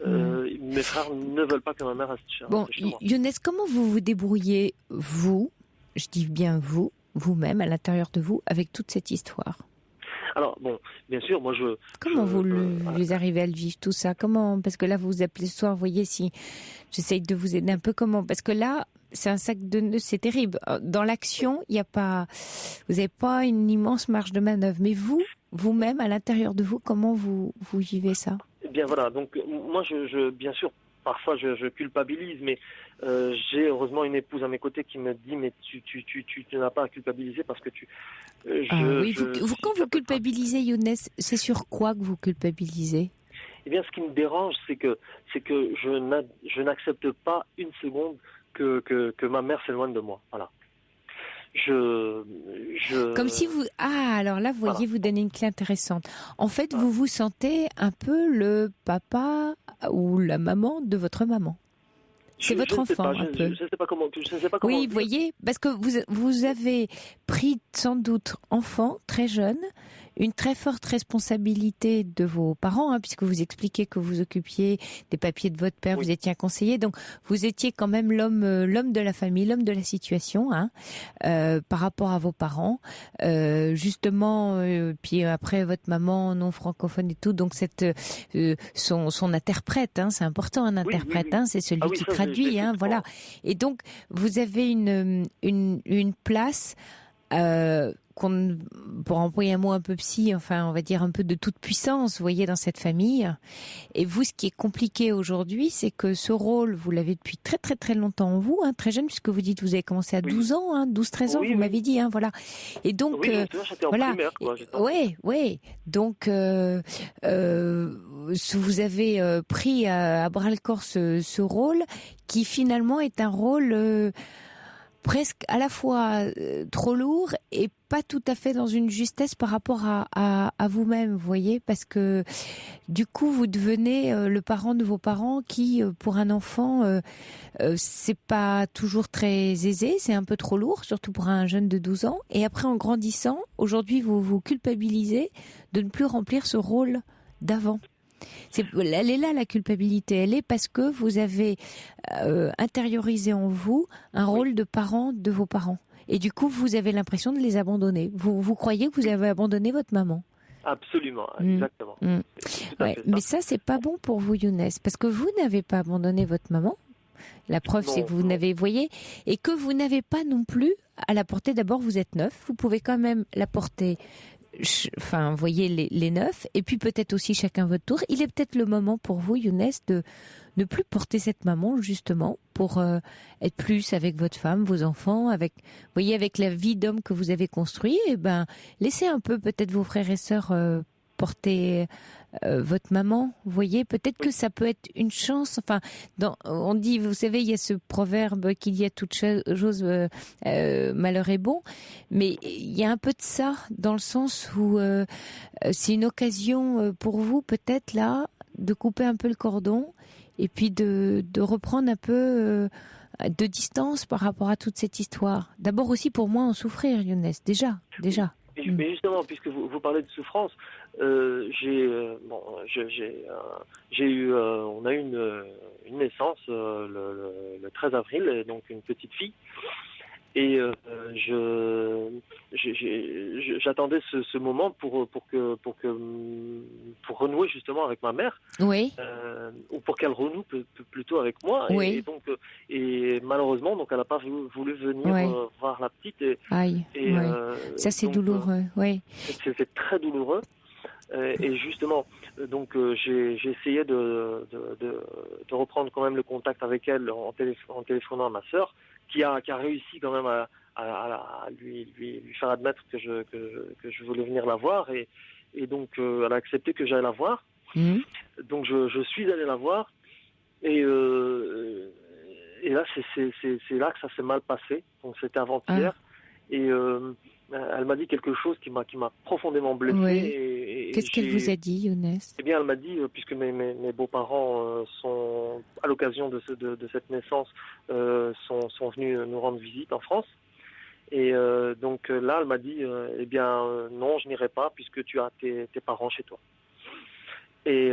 mes frères ne veulent pas que ma mère reste chez moi. Younes, comment vous vous débrouillez, vous, je dis bien vous-même, à l'intérieur de vous, avec toute cette histoire? Alors, bon, bien sûr, moi Comment vous arrivez à le vivre, tout ça? Comment? Parce que là, vous vous appelez ce soir, vous voyez, si j'essaye de vous aider un peu, comment? Parce que là, c'est un sac de nœuds, c'est terrible. Dans l'action, il n'y a pas, vous n'avez pas une immense marge de manœuvre. Mais vous-même, à l'intérieur de vous, comment vous vivez ça? Eh bien, voilà. Donc, moi, bien sûr, parfois, je culpabilise, mais j'ai heureusement une épouse à mes côtés qui me dit, mais tu n'as pas à culpabiliser parce que quand vous culpabilisez, Younes, c'est sur quoi que vous culpabilisez? Eh bien, ce qui me dérange, c'est que je n'accepte pas une seconde que ma mère s'éloigne de moi. Voilà. Comme si vous... Ah, alors là, vous voyez, vous donnez une clé intéressante. En fait, vous vous sentez un peu le papa ou la maman de votre maman. C'est votre enfant, un peu. Je ne sais pas comment. Oui, vous voyez, parce que vous avez pris sans doute enfant, très jeune, une très forte responsabilité de vos parents, puisque vous expliquez que vous occupiez des papiers de votre père, vous étiez un conseiller, donc vous étiez quand même l'homme de la famille, l'homme de la situation, par rapport à vos parents, justement, puis après votre maman non francophone et tout, donc son interprète, c'est important, un interprète, c'est celui qui traduit, voilà. Et donc vous avez une place. Pour employer un mot un peu psy, enfin on va dire un peu de toute puissance, vous voyez, dans cette famille. Et vous, ce qui est compliqué aujourd'hui, c'est que ce rôle, vous l'avez depuis très très très longtemps en vous, très jeune, puisque vous dites que vous avez commencé à 12 ans, 12-13 ans, vous m'avez dit, voilà. Et donc, j'étais en primaire, quoi. Donc, vous avez pris à bras-le-corps ce rôle qui finalement est un rôle presque à la fois trop lourd et pas tout à fait dans une justesse par rapport à vous-même, vous voyez, parce que du coup vous devenez le parent de vos parents qui, pour un enfant, c'est pas toujours très aisé, c'est un peu trop lourd, surtout pour un jeune de 12 ans. Et après, en grandissant, aujourd'hui vous vous culpabilisez de ne plus remplir ce rôle d'avant. Elle est là, la culpabilité. Elle est parce que vous avez intériorisé en vous un rôle de parent de vos parents. Et du coup, vous avez l'impression de les abandonner. Vous croyez que vous avez abandonné votre maman. Absolument, exactement. Mais ça, c'est pas bon pour vous, Younes, parce que vous n'avez pas abandonné votre maman. La preuve, c'est que vous n'avez, voyez, et que vous n'avez pas non plus à la porter. D'abord, vous êtes neuf. Vous pouvez quand même la porter. Enfin, voyez les 9, et puis peut-être aussi chacun votre tour. Il est peut-être le moment pour vous, Younes, de ne plus porter cette maman, justement, pour être plus avec votre femme, vos enfants, avec la vie d'homme que vous avez construit. Et laissez un peu peut-être vos frères et sœurs porter votre maman, vous voyez, peut-être que ça peut être une chance. Enfin, on dit, vous savez, il y a ce proverbe qu'il y a toute chose, malheur est bon, mais il y a un peu de ça dans le sens où c'est une occasion pour vous, peut-être là, de couper un peu le cordon et puis de reprendre un peu de distance par rapport à toute cette histoire. D'abord aussi pour moins en souffrir, Younes, déjà. Mais justement, puisque vous parlez de souffrance, on a eu une naissance le 13 avril, et donc une petite fille. Et j'attendais ce moment pour renouer justement avec ma mère. Oui. Ou pour qu'elle renoue plutôt avec moi. Oui. Et malheureusement, donc elle n'a pas voulu venir voir la petite. Aïe. Ça c'est douloureux. C'est très douloureux. Et justement, donc j'ai essayé de reprendre quand même le contact avec elle en téléphonant à ma sœur, qui a réussi quand même à lui faire admettre que je voulais venir la voir, et donc elle a accepté que j'aille la voir. Donc je suis allé la voir, et là c'est là que ça s'est mal passé. Donc c'était avant-hier, et elle m'a dit quelque chose qui m'a profondément blessé. Oui. Qu'est-ce qu'elle vous a dit, Younes? Eh bien, elle m'a dit, puisque mes beaux-parents sont, à l'occasion de cette naissance, sont venus nous rendre visite en France. Et donc là, elle m'a dit, non, je n'irai pas puisque tu as tes parents chez toi. Et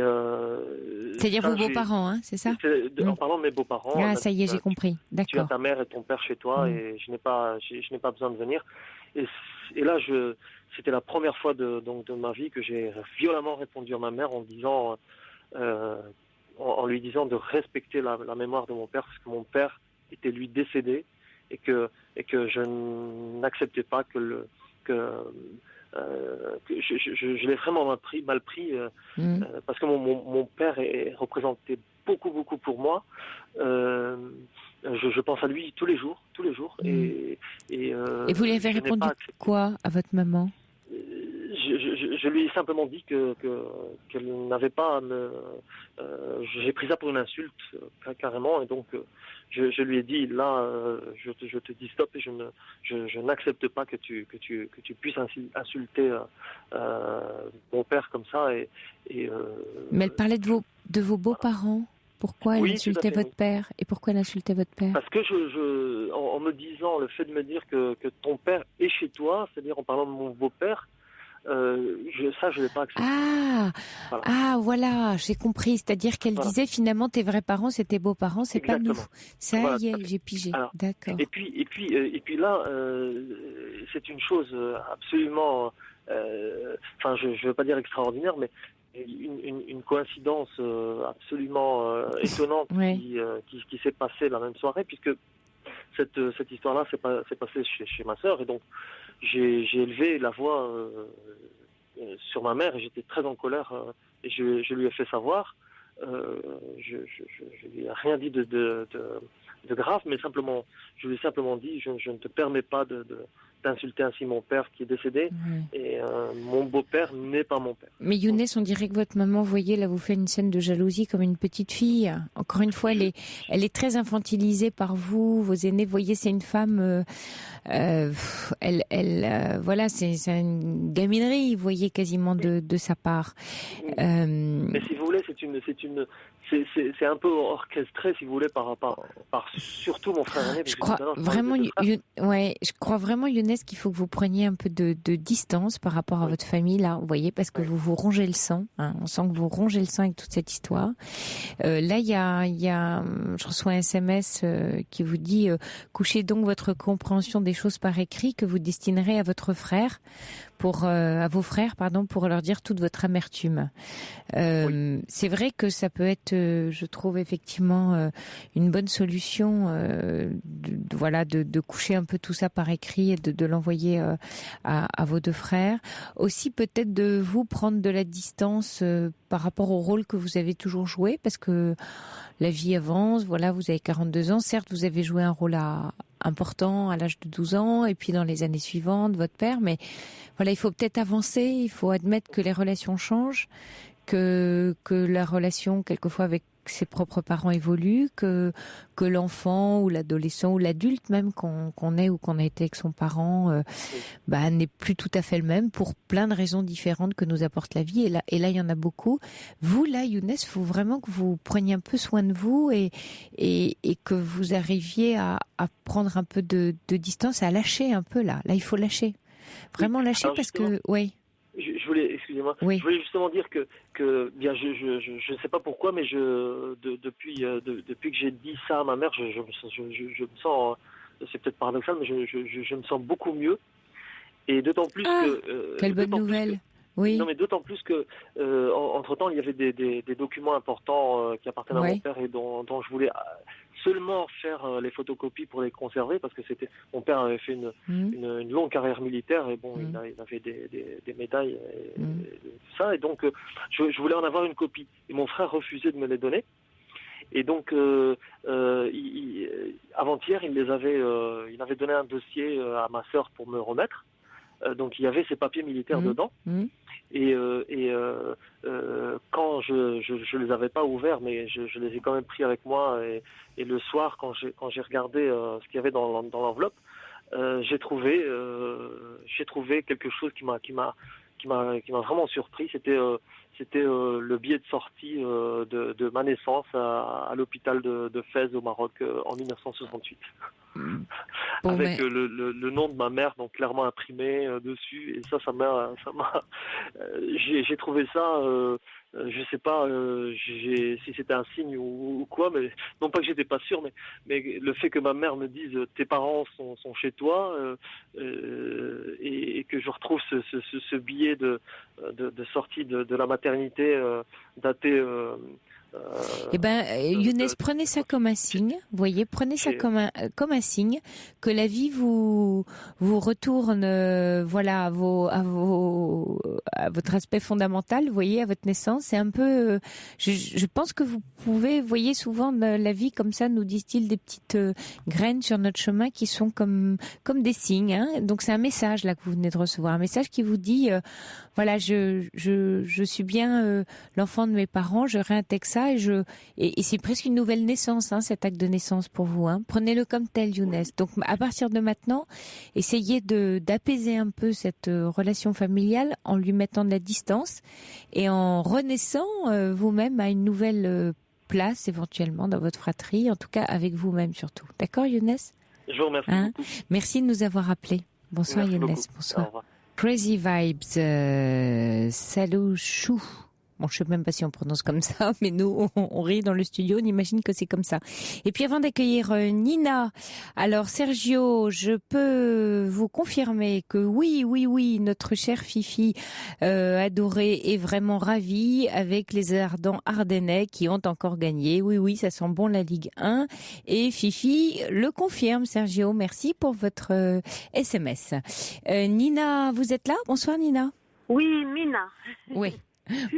c'est-à-dire vos beaux-parents, hein, c'est ça? En parlant de mes beaux-parents. Ah, ça y est, j'ai compris. D'accord. Tu as ta mère et ton père chez toi et je n'ai pas besoin de venir. Et là, c'était la première fois de ma vie que j'ai violemment répondu à ma mère en disant, en lui disant de respecter la mémoire de mon père, parce que mon père était lui décédé et que je n'acceptais pas que je l'ai vraiment mal pris parce que mon père représentait beaucoup pour moi. Je pense à lui tous les jours. Et vous lui avez répondu quoi à votre maman? Je lui ai simplement dit qu'elle n'avait pas à me... j'ai pris ça pour une insulte, carrément, et donc je lui ai dit, là, je te dis stop, et je n'accepte pas que tu puisses insulter mon père comme ça. Mais elle parlait de vos beaux-parents. Pourquoi elle insultait votre père? Et pourquoi elle insultait votre père? Parce que en me disant, le fait de me dire que ton père est chez toi, c'est-à-dire en parlant de mon beau-père, je l'ai pas accepté. Voilà, j'ai compris. C'est-à-dire qu'elle disait finalement tes vrais parents, c'est tes beaux-parents, c'est pas nous. Ça y est, j'ai pigé. Alors, d'accord. Et puis là, c'est une chose absolument, je veux pas dire extraordinaire, mais une coïncidence absolument étonnante qui s'est passée la même soirée, puisque cette histoire-là s'est passée chez ma sœur, et donc j'ai élevé la voix sur ma mère et j'étais très en colère et je lui ai fait savoir. Je lui ai rien dit de grave, mais simplement, je lui ai simplement dit je ne te permets pas d'insulter ainsi mon père qui est décédé et mon beau-père n'est pas mon père. Mais Younes, on dirait que votre maman, voyez, là vous fait une scène de jalousie comme une petite fille. Encore une fois, elle est très infantilisée par vous, vos aînés. Vous voyez, c'est une femme, voilà, c'est une gaminerie, vous voyez, quasiment de sa part. Mais si vous voulez, c'est un peu orchestré, si vous voulez, par surtout mon frère aîné. Je crois vraiment, Younes, qu'il faut que vous preniez un peu de distance par rapport à votre famille, là, vous voyez, parce que vous rongez le sang. Hein, on sent que vous rongez le sang avec toute cette histoire. Là, je reçois un SMS qui vous dit couchez donc votre compréhension des choses par écrit que vous destinerez à votre frère. À vos frères, pour leur dire toute votre amertume. C'est vrai que ça peut être, je trouve effectivement une bonne solution, de coucher un peu tout ça par écrit et de l'envoyer à vos deux frères. Aussi peut-être de vous prendre de la distance par rapport au rôle que vous avez toujours joué, parce que la vie avance. Voilà, vous avez 42 ans. Certes, vous avez joué un rôle important à l'âge de 12 ans et puis dans les années suivantes, votre père, mais voilà, il faut peut-être avancer, il faut admettre que les relations changent, que la relation quelquefois avec ses propres parents évolue, que l'enfant ou l'adolescent ou l'adulte même qu'on est ou qu'on a été avec son parent n'est plus tout à fait le même pour plein de raisons différentes que nous apporte la vie, et là il y en a beaucoup. Vous là, Younes, il faut vraiment que vous preniez un peu soin de vous et que vous arriviez à prendre un peu de distance, à lâcher un peu là il faut lâcher, vraiment lâcher. Alors, parce que je voulais, excusez-moi, je voulais justement dire que bien, je sais pas pourquoi, mais depuis que j'ai dit ça à ma mère, je me sens, c'est peut-être paradoxal, mais je me sens beaucoup mieux, et d'autant plus que... quelle bonne nouvelle. Oui. Non, mais d'autant plus que entre-temps, il y avait des documents importants qui appartiennent à mon père et dont je voulais seulement faire les photocopies pour les conserver, parce que mon père avait fait une longue carrière militaire et bon, il avait des médailles et tout ça, et donc je voulais en avoir une copie, et mon frère refusait de me les donner, et donc avant-hier il avait donné un dossier à ma sœur pour me remettre, donc il y avait ces papiers militaires dedans. Et quand je les avais pas ouverts, mais je les ai quand même pris avec moi, et le soir quand j'ai regardé ce qu'il y avait dans l'enveloppe, j'ai trouvé quelque chose qui m'a vraiment surpris. C'était le billet de sortie de ma naissance à l'hôpital de Fès au Maroc en 1968. Bon, avec le nom de ma mère donc clairement imprimé dessus, et ça m'a j'ai trouvé ça je sais pas si c'était un signe ou quoi, mais non pas que j'étais pas sûr, mais le fait que ma mère me dise tes parents sont chez toi, et que je retrouve ce billet de sortie de la maternité daté Younes, prenez ça comme un signe, vous voyez, prenez ça comme un signe que la vie vous retourne, voilà, à votre aspect fondamental, vous voyez, à votre naissance. C'est un peu, je pense que vous pouvez, vous voyez, souvent la vie comme ça, nous disent-ils, des petites graines sur notre chemin qui sont comme des signes, hein. Donc c'est un message là que vous venez de recevoir, un message qui vous dit, voilà, je suis bien l'enfant de mes parents, je réintègre ça. Et c'est presque une nouvelle naissance, hein, cet acte de naissance pour vous. Hein. Prenez-le comme tel, Younes. Donc, à partir de maintenant, essayez d'apaiser un peu cette relation familiale en lui mettant de la distance et en renaissant vous-même à une nouvelle place, éventuellement, dans votre fratrie, en tout cas avec vous-même surtout. D'accord, Younes ? Je vous remercie beaucoup. Merci de nous avoir appelés. Bonsoir, Merci Younes. beaucoup. Bonsoir. Au revoir. Crazy Vibes, Salou Chou. Bon, je sais même pas si on prononce comme ça, mais nous, on rit dans le studio, on imagine que c'est comme ça. Et puis avant d'accueillir Nina, alors Sergio, je peux vous confirmer que oui, notre chère Fifi adorée est vraiment ravie avec les Ardents Ardennais qui ont encore gagné. Oui, ça sent bon la Ligue 1. Et Fifi le confirme, Sergio. Merci pour votre SMS. Nina, vous êtes là ? Bonsoir Nina. Oui, Mina. Oui.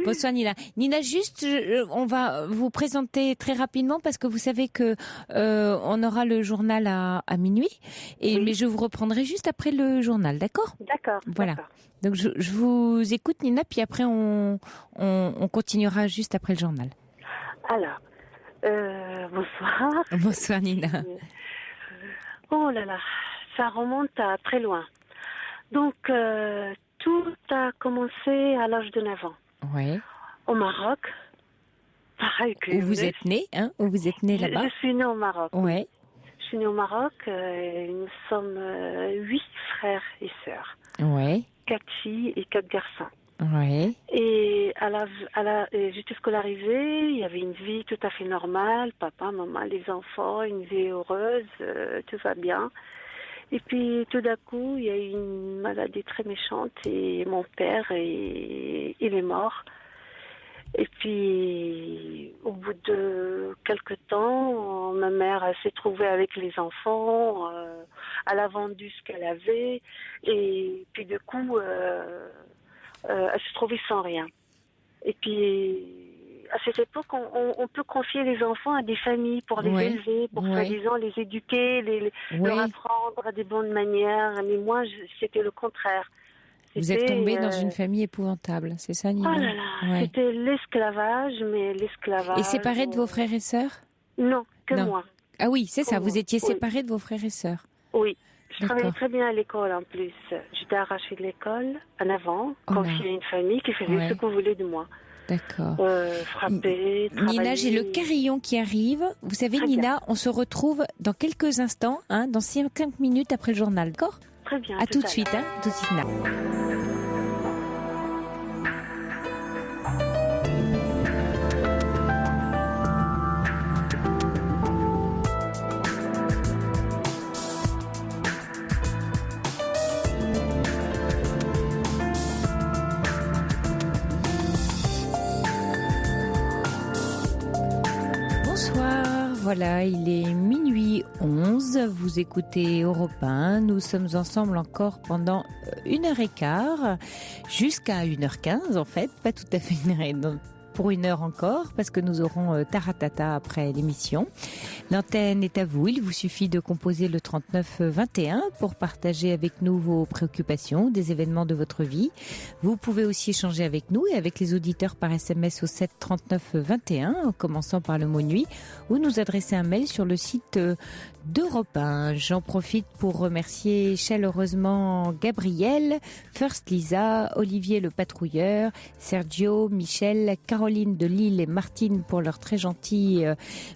Bonsoir Nina. Nina, juste, on va vous présenter très rapidement parce que vous savez que on aura le journal à minuit, mais je vous reprendrai juste après le journal, d'accord ? D'accord. Voilà. D'accord. Donc je vous écoute Nina, puis après on continuera juste après le journal. Alors, bonsoir. Bonsoir Nina. Oh là là, ça remonte à très loin. Donc, tout a commencé à l'âge de 9 ans. Oui. Au Maroc. Pareil que où vous êtes née, hein ? Où vous êtes née là-bas ? Je suis née au Maroc. Oui. Je suis née au Maroc. Nous sommes 8 frères et sœurs. Oui. 4 filles et 4 garçons. Oui. Et j'étais scolarisée, il y avait une vie tout à fait normale, papa, maman, les enfants, une vie heureuse, tout va bien. Et puis tout d'un coup, il y a eu une maladie très méchante et mon père, il est mort. Et puis au bout de quelques temps, ma mère s'est trouvée avec les enfants, elle a vendu ce qu'elle avait et puis du coup, elle se trouvait sans rien. Et puis à cette époque, on peut confier les enfants à des familles pour les élever, pour soi-disant les éduquer, leur apprendre à des bonnes manières. Mais moi, c'était le contraire. Vous êtes tombée dans une famille épouvantable, c'est ça, Nina ? Oh là là, c'était l'esclavage, mais l'esclavage... Et séparée de vos frères et sœurs ? Non, moi. Ah oui, c'est ça, vous étiez oui. séparée de vos frères et sœurs ? Oui. Je travaillais très bien à l'école en plus. J'étais arrachée de l'école en avant, confiée à une famille qui faisait ce qu'on voulait de moi. D'accord. Frapper, travailler. Nina, j'ai le carillon qui arrive. Vous savez, très Nina, bien. On se retrouve dans quelques instants, dans 5 minutes après le journal, d'accord ? Très bien. À tout de suite, tout de suite, Nina. Voilà, il est minuit 11, vous écoutez Europe 1, nous sommes ensemble encore pendant 1h15, jusqu'à 1h15 en fait, pas tout à fait pour 1 heure encore, parce que nous aurons Taratata après l'émission. L'antenne est à vous. Il vous suffit de composer le 39 21 pour partager avec nous vos préoccupations, des événements de votre vie. Vous pouvez aussi échanger avec nous et avec les auditeurs par SMS au 7 39 21, en commençant par le mot nuit, ou nous adresser un mail sur le site d'Europe 1. J'en profite pour remercier chaleureusement Gabriel, First Lisa, Olivier le patrouilleur, Sergio, Michel, Caroline de Lille et Martine pour leurs très gentils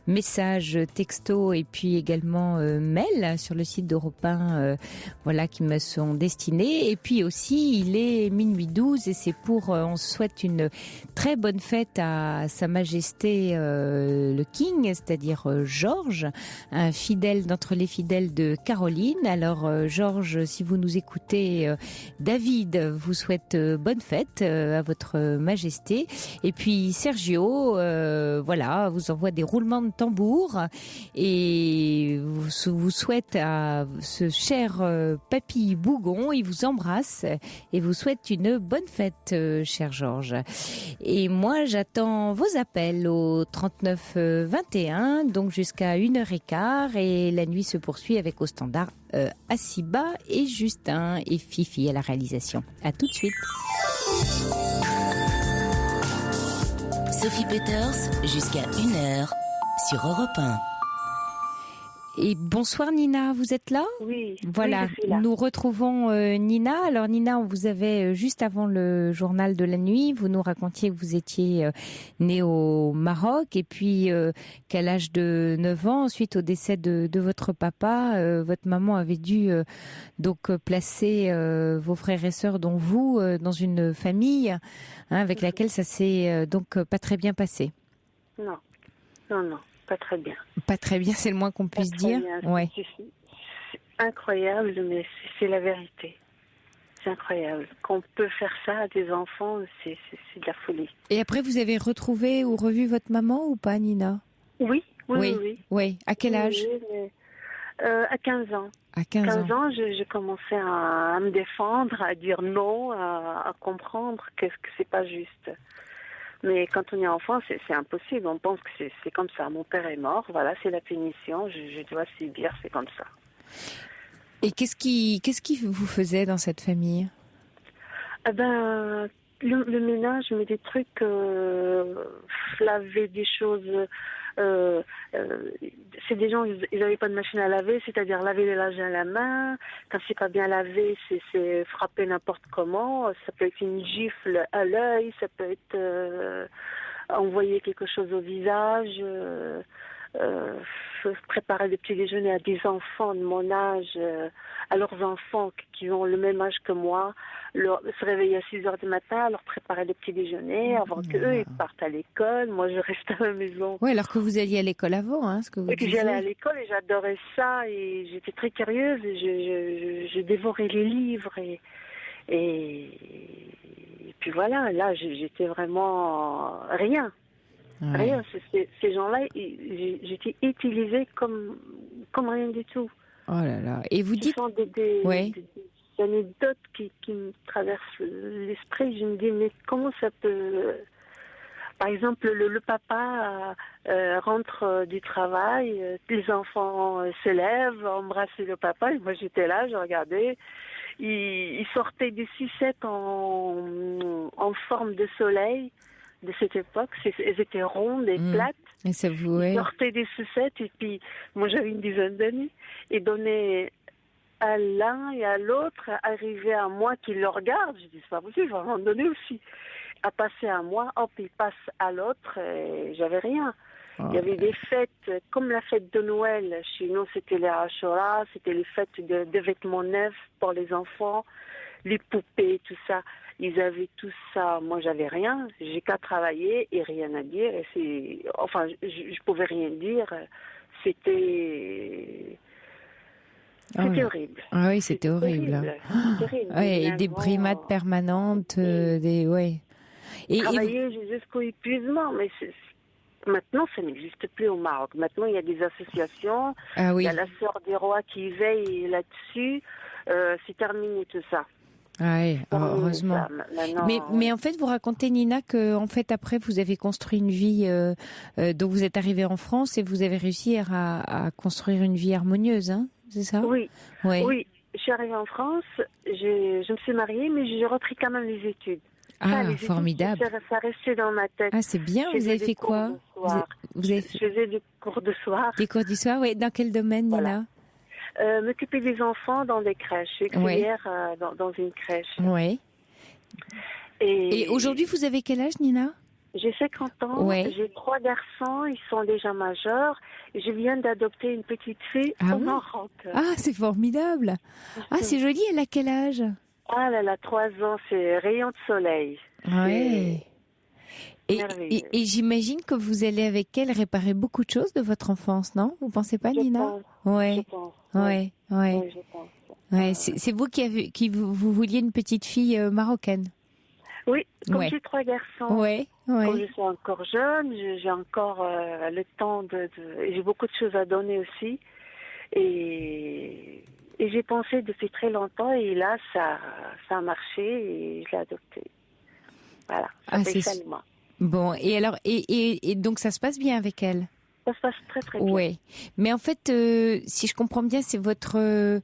messages texto et puis également mail sur le site d'Europe 1, voilà, qui me sont destinés. Et puis aussi, il est minuit 12 et c'est pour, on souhaite une très bonne fête à Sa Majesté le King, c'est-à-dire Georges, un fidèle d'entre les fidèles de Caroline. Alors Georges, si vous nous écoutez, David vous souhaite bonne fête à votre majesté. Et puis Sergio, voilà, vous envoie des roulements de tambour et vous souhaite à ce cher papy Bougon, il vous embrasse et vous souhaite une bonne fête, cher Georges. Et moi, j'attends vos appels au 39 21, donc jusqu'à 1h15, et la nuit se poursuit avec au standard Assiba et Justin et Fifi à la réalisation. À tout de suite. Sophie Peters, jusqu'à 1h sur Europe 1. Et bonsoir Nina, vous êtes là ? Oui. Voilà, oui, je suis là. nous retrouvons Nina. Alors Nina, on vous avait juste avant le journal de la nuit, vous nous racontiez que vous étiez née au Maroc et puis qu'à l'âge de 9 ans, suite au décès de votre papa, votre maman avait dû donc placer vos frères et sœurs, dont vous, dans une famille avec laquelle ça s'est donc pas très bien passé. Non, pas très bien. Pas très bien, c'est le moins qu'on puisse dire. Ouais. C'est incroyable, mais c'est la vérité. C'est incroyable. Qu'on peut faire ça à des enfants, c'est de la folie. Et après, vous avez retrouvé ou revu votre maman ou pas, Nina ? Oui. Oui. À quel âge ? Oui, à 15 ans. À 15 ans, j'ai commencé à me défendre, à dire non, à comprendre que c'est pas juste. Mais quand on est enfant, c'est impossible. On pense que c'est comme ça. Mon père est mort, voilà, c'est la punition. Je dois subir, c'est comme ça. Et qu'est-ce qui vous faisait dans cette famille ? Le ménage, mais des trucs, laver des choses. C'est des gens, ils n'avaient pas de machine à laver, c'est-à-dire laver les linges à la main. Quand c'est pas bien lavé, c'est frapper n'importe comment. Ça peut être une gifle à l'œil, ça peut être envoyer quelque chose au visage. Préparer le petit déjeuner à des enfants de mon âge, à leurs enfants qui ont le même âge que moi, se réveiller à 6h du matin, leur préparer le petit déjeuner avant qu'eux ils partent à l'école. Moi, je reste à la maison. Oui, alors que vous alliez à l'école avant, ce que vous disiez. J'allais à l'école et j'adorais ça et j'étais très curieuse et je dévorais les livres et puis voilà, là j'étais vraiment rien. Ouais. Rien, ces gens-là, j'étais utilisée comme rien du tout. Oh là là. Et vous dites... Ce sont des anecdotes qui me traversent l'esprit. Je me dis, mais comment ça peut... Par exemple, le papa rentre du travail, les enfants se lèvent, embrassaient le papa, et moi j'étais là, je regardais. Il sortait des sucettes en forme de soleil. De cette époque, elles étaient rondes et plates. Et ça vous, Ils sortaient des sucettes et puis moi j'avais une dizaine d'années et donnaient à l'un et à l'autre, arrivé à moi qui le regarde. Je dis c'est pas possible, je vais en donner aussi. À passer à moi, hop, il passe à l'autre et j'avais rien. Il y avait des fêtes, comme la fête de Noël. Chez nous, c'était les Ashura, c'était les fêtes de vêtements neufs pour les enfants, les poupées, tout ça. Ils avaient tout ça. Moi, j'avais rien. J'ai qu'à travailler et rien à dire. Et je pouvais rien dire. C'était horrible. Ah oui, c'était horrible. C'était terrible. Et des brimades permanentes, Et travailler jusqu'au épuisement, mais maintenant, ça n'existe plus au Maroc. Maintenant, il y a des associations. Ah oui. Il y a la Sœur des Rois qui veille là-dessus. C'est terminé tout ça. Ouais, Tant mieux, heureusement. ça. Maintenant, Mais en fait, vous racontez, Nina, que en fait après vous avez construit une vie, donc vous êtes arrivée en France et vous avez réussi à construire une vie harmonieuse, hein, c'est ça? oui, Ouais. oui. Je suis arrivée en France, je me suis mariée, mais j'ai repris quand même les études. Ça, Ah, les études, formidable. ça restait dans ma tête. Ah, c'est bien. Je Vous avez faisais fait des cours quoi? de soir. Vous avez Je fait faisais des cours de soir. des cours du soir? Oui. Dans quel domaine, Voilà. Nina? M'occuper des enfants dans des crèches. Je suis auxiliaire dans une crèche. Ouais. Et aujourd'hui, vous avez quel âge, Nina? J'ai 50 ans, Ouais. j'ai 3 garçons, ils sont déjà majeurs. Et je viens d'adopter une petite fille Ah au oui? Maroc. Ah, c'est formidable. Ah, c'est joli. Elle a quel âge? Ah, elle a 3 ans, c'est rayon de soleil. Ouais. merveilleux. Et j'imagine que vous allez avec elle réparer beaucoup de choses de votre enfance, non? Vous pensez pas, Je Nina? pense, Ouais. je pense. Ouais. Ouais. Oui, je pense. Ouais. C'est vous qui vous vouliez une petite fille marocaine. Oui, comme Ouais. j'ai 3 garçons. Ouais. Comme Ouais. je suis encore jeune, j'ai encore le temps et j'ai beaucoup de choses à donner aussi. Et j'ai pensé depuis très longtemps et là, ça a marché et je l'ai adopté. Voilà, ça Ah, fait c'est 5 mois. Bon. Et alors, et donc ça se passe bien avec elle? Ça se passe très très bien. Ouais. Mais en fait, si je comprends bien, c'est votre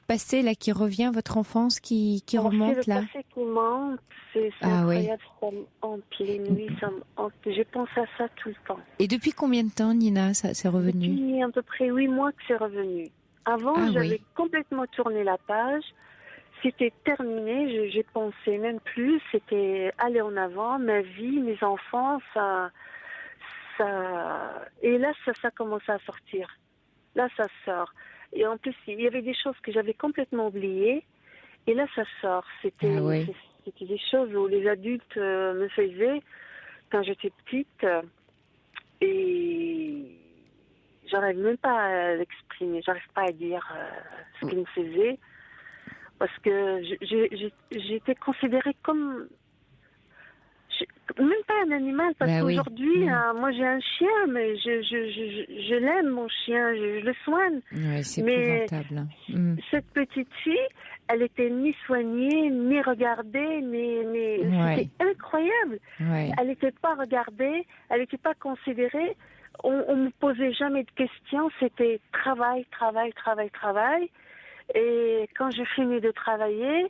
passé là qui revient, votre enfance qui Alors, remonte c'est là. le passé qui monte, c'est Ah oui. incroyable, ça me hante les nuits, ça me hante. Je pense à ça tout le temps. Et depuis combien de temps, Nina, ça c'est revenu? Depuis à peu près 8 mois que c'est revenu. Avant, Ah j'avais oui. complètement tourné la page. C'était terminé, j'ai pensé même plus. C'était aller en avant, ma vie, mes enfants, ça... Et là, ça commence à sortir. Là, ça sort. Et en plus, il y avait des choses que j'avais complètement oubliées. Et là, ça sort. C'était Ah oui. c'était des choses où les adultes me faisaient quand j'étais petite. Et j'arrive même pas à l'exprimer. J'arrive pas à dire ce qu'ils me faisaient. Parce que j'étais considérée comme... Même pas un animal, parce Bah oui. qu'aujourd'hui, moi j'ai un chien, mais je l'aime, mon chien, je le soigne. Ouais, c'est Mais épouvantable. Hein. Mm. cette petite fille, elle était ni soignée, ni regardée, Ouais. c'était incroyable. Ouais. Elle n'était pas regardée, elle n'était pas considérée. On me posait jamais de questions, c'était travail, travail, travail, travail. Et quand je finis de travailler,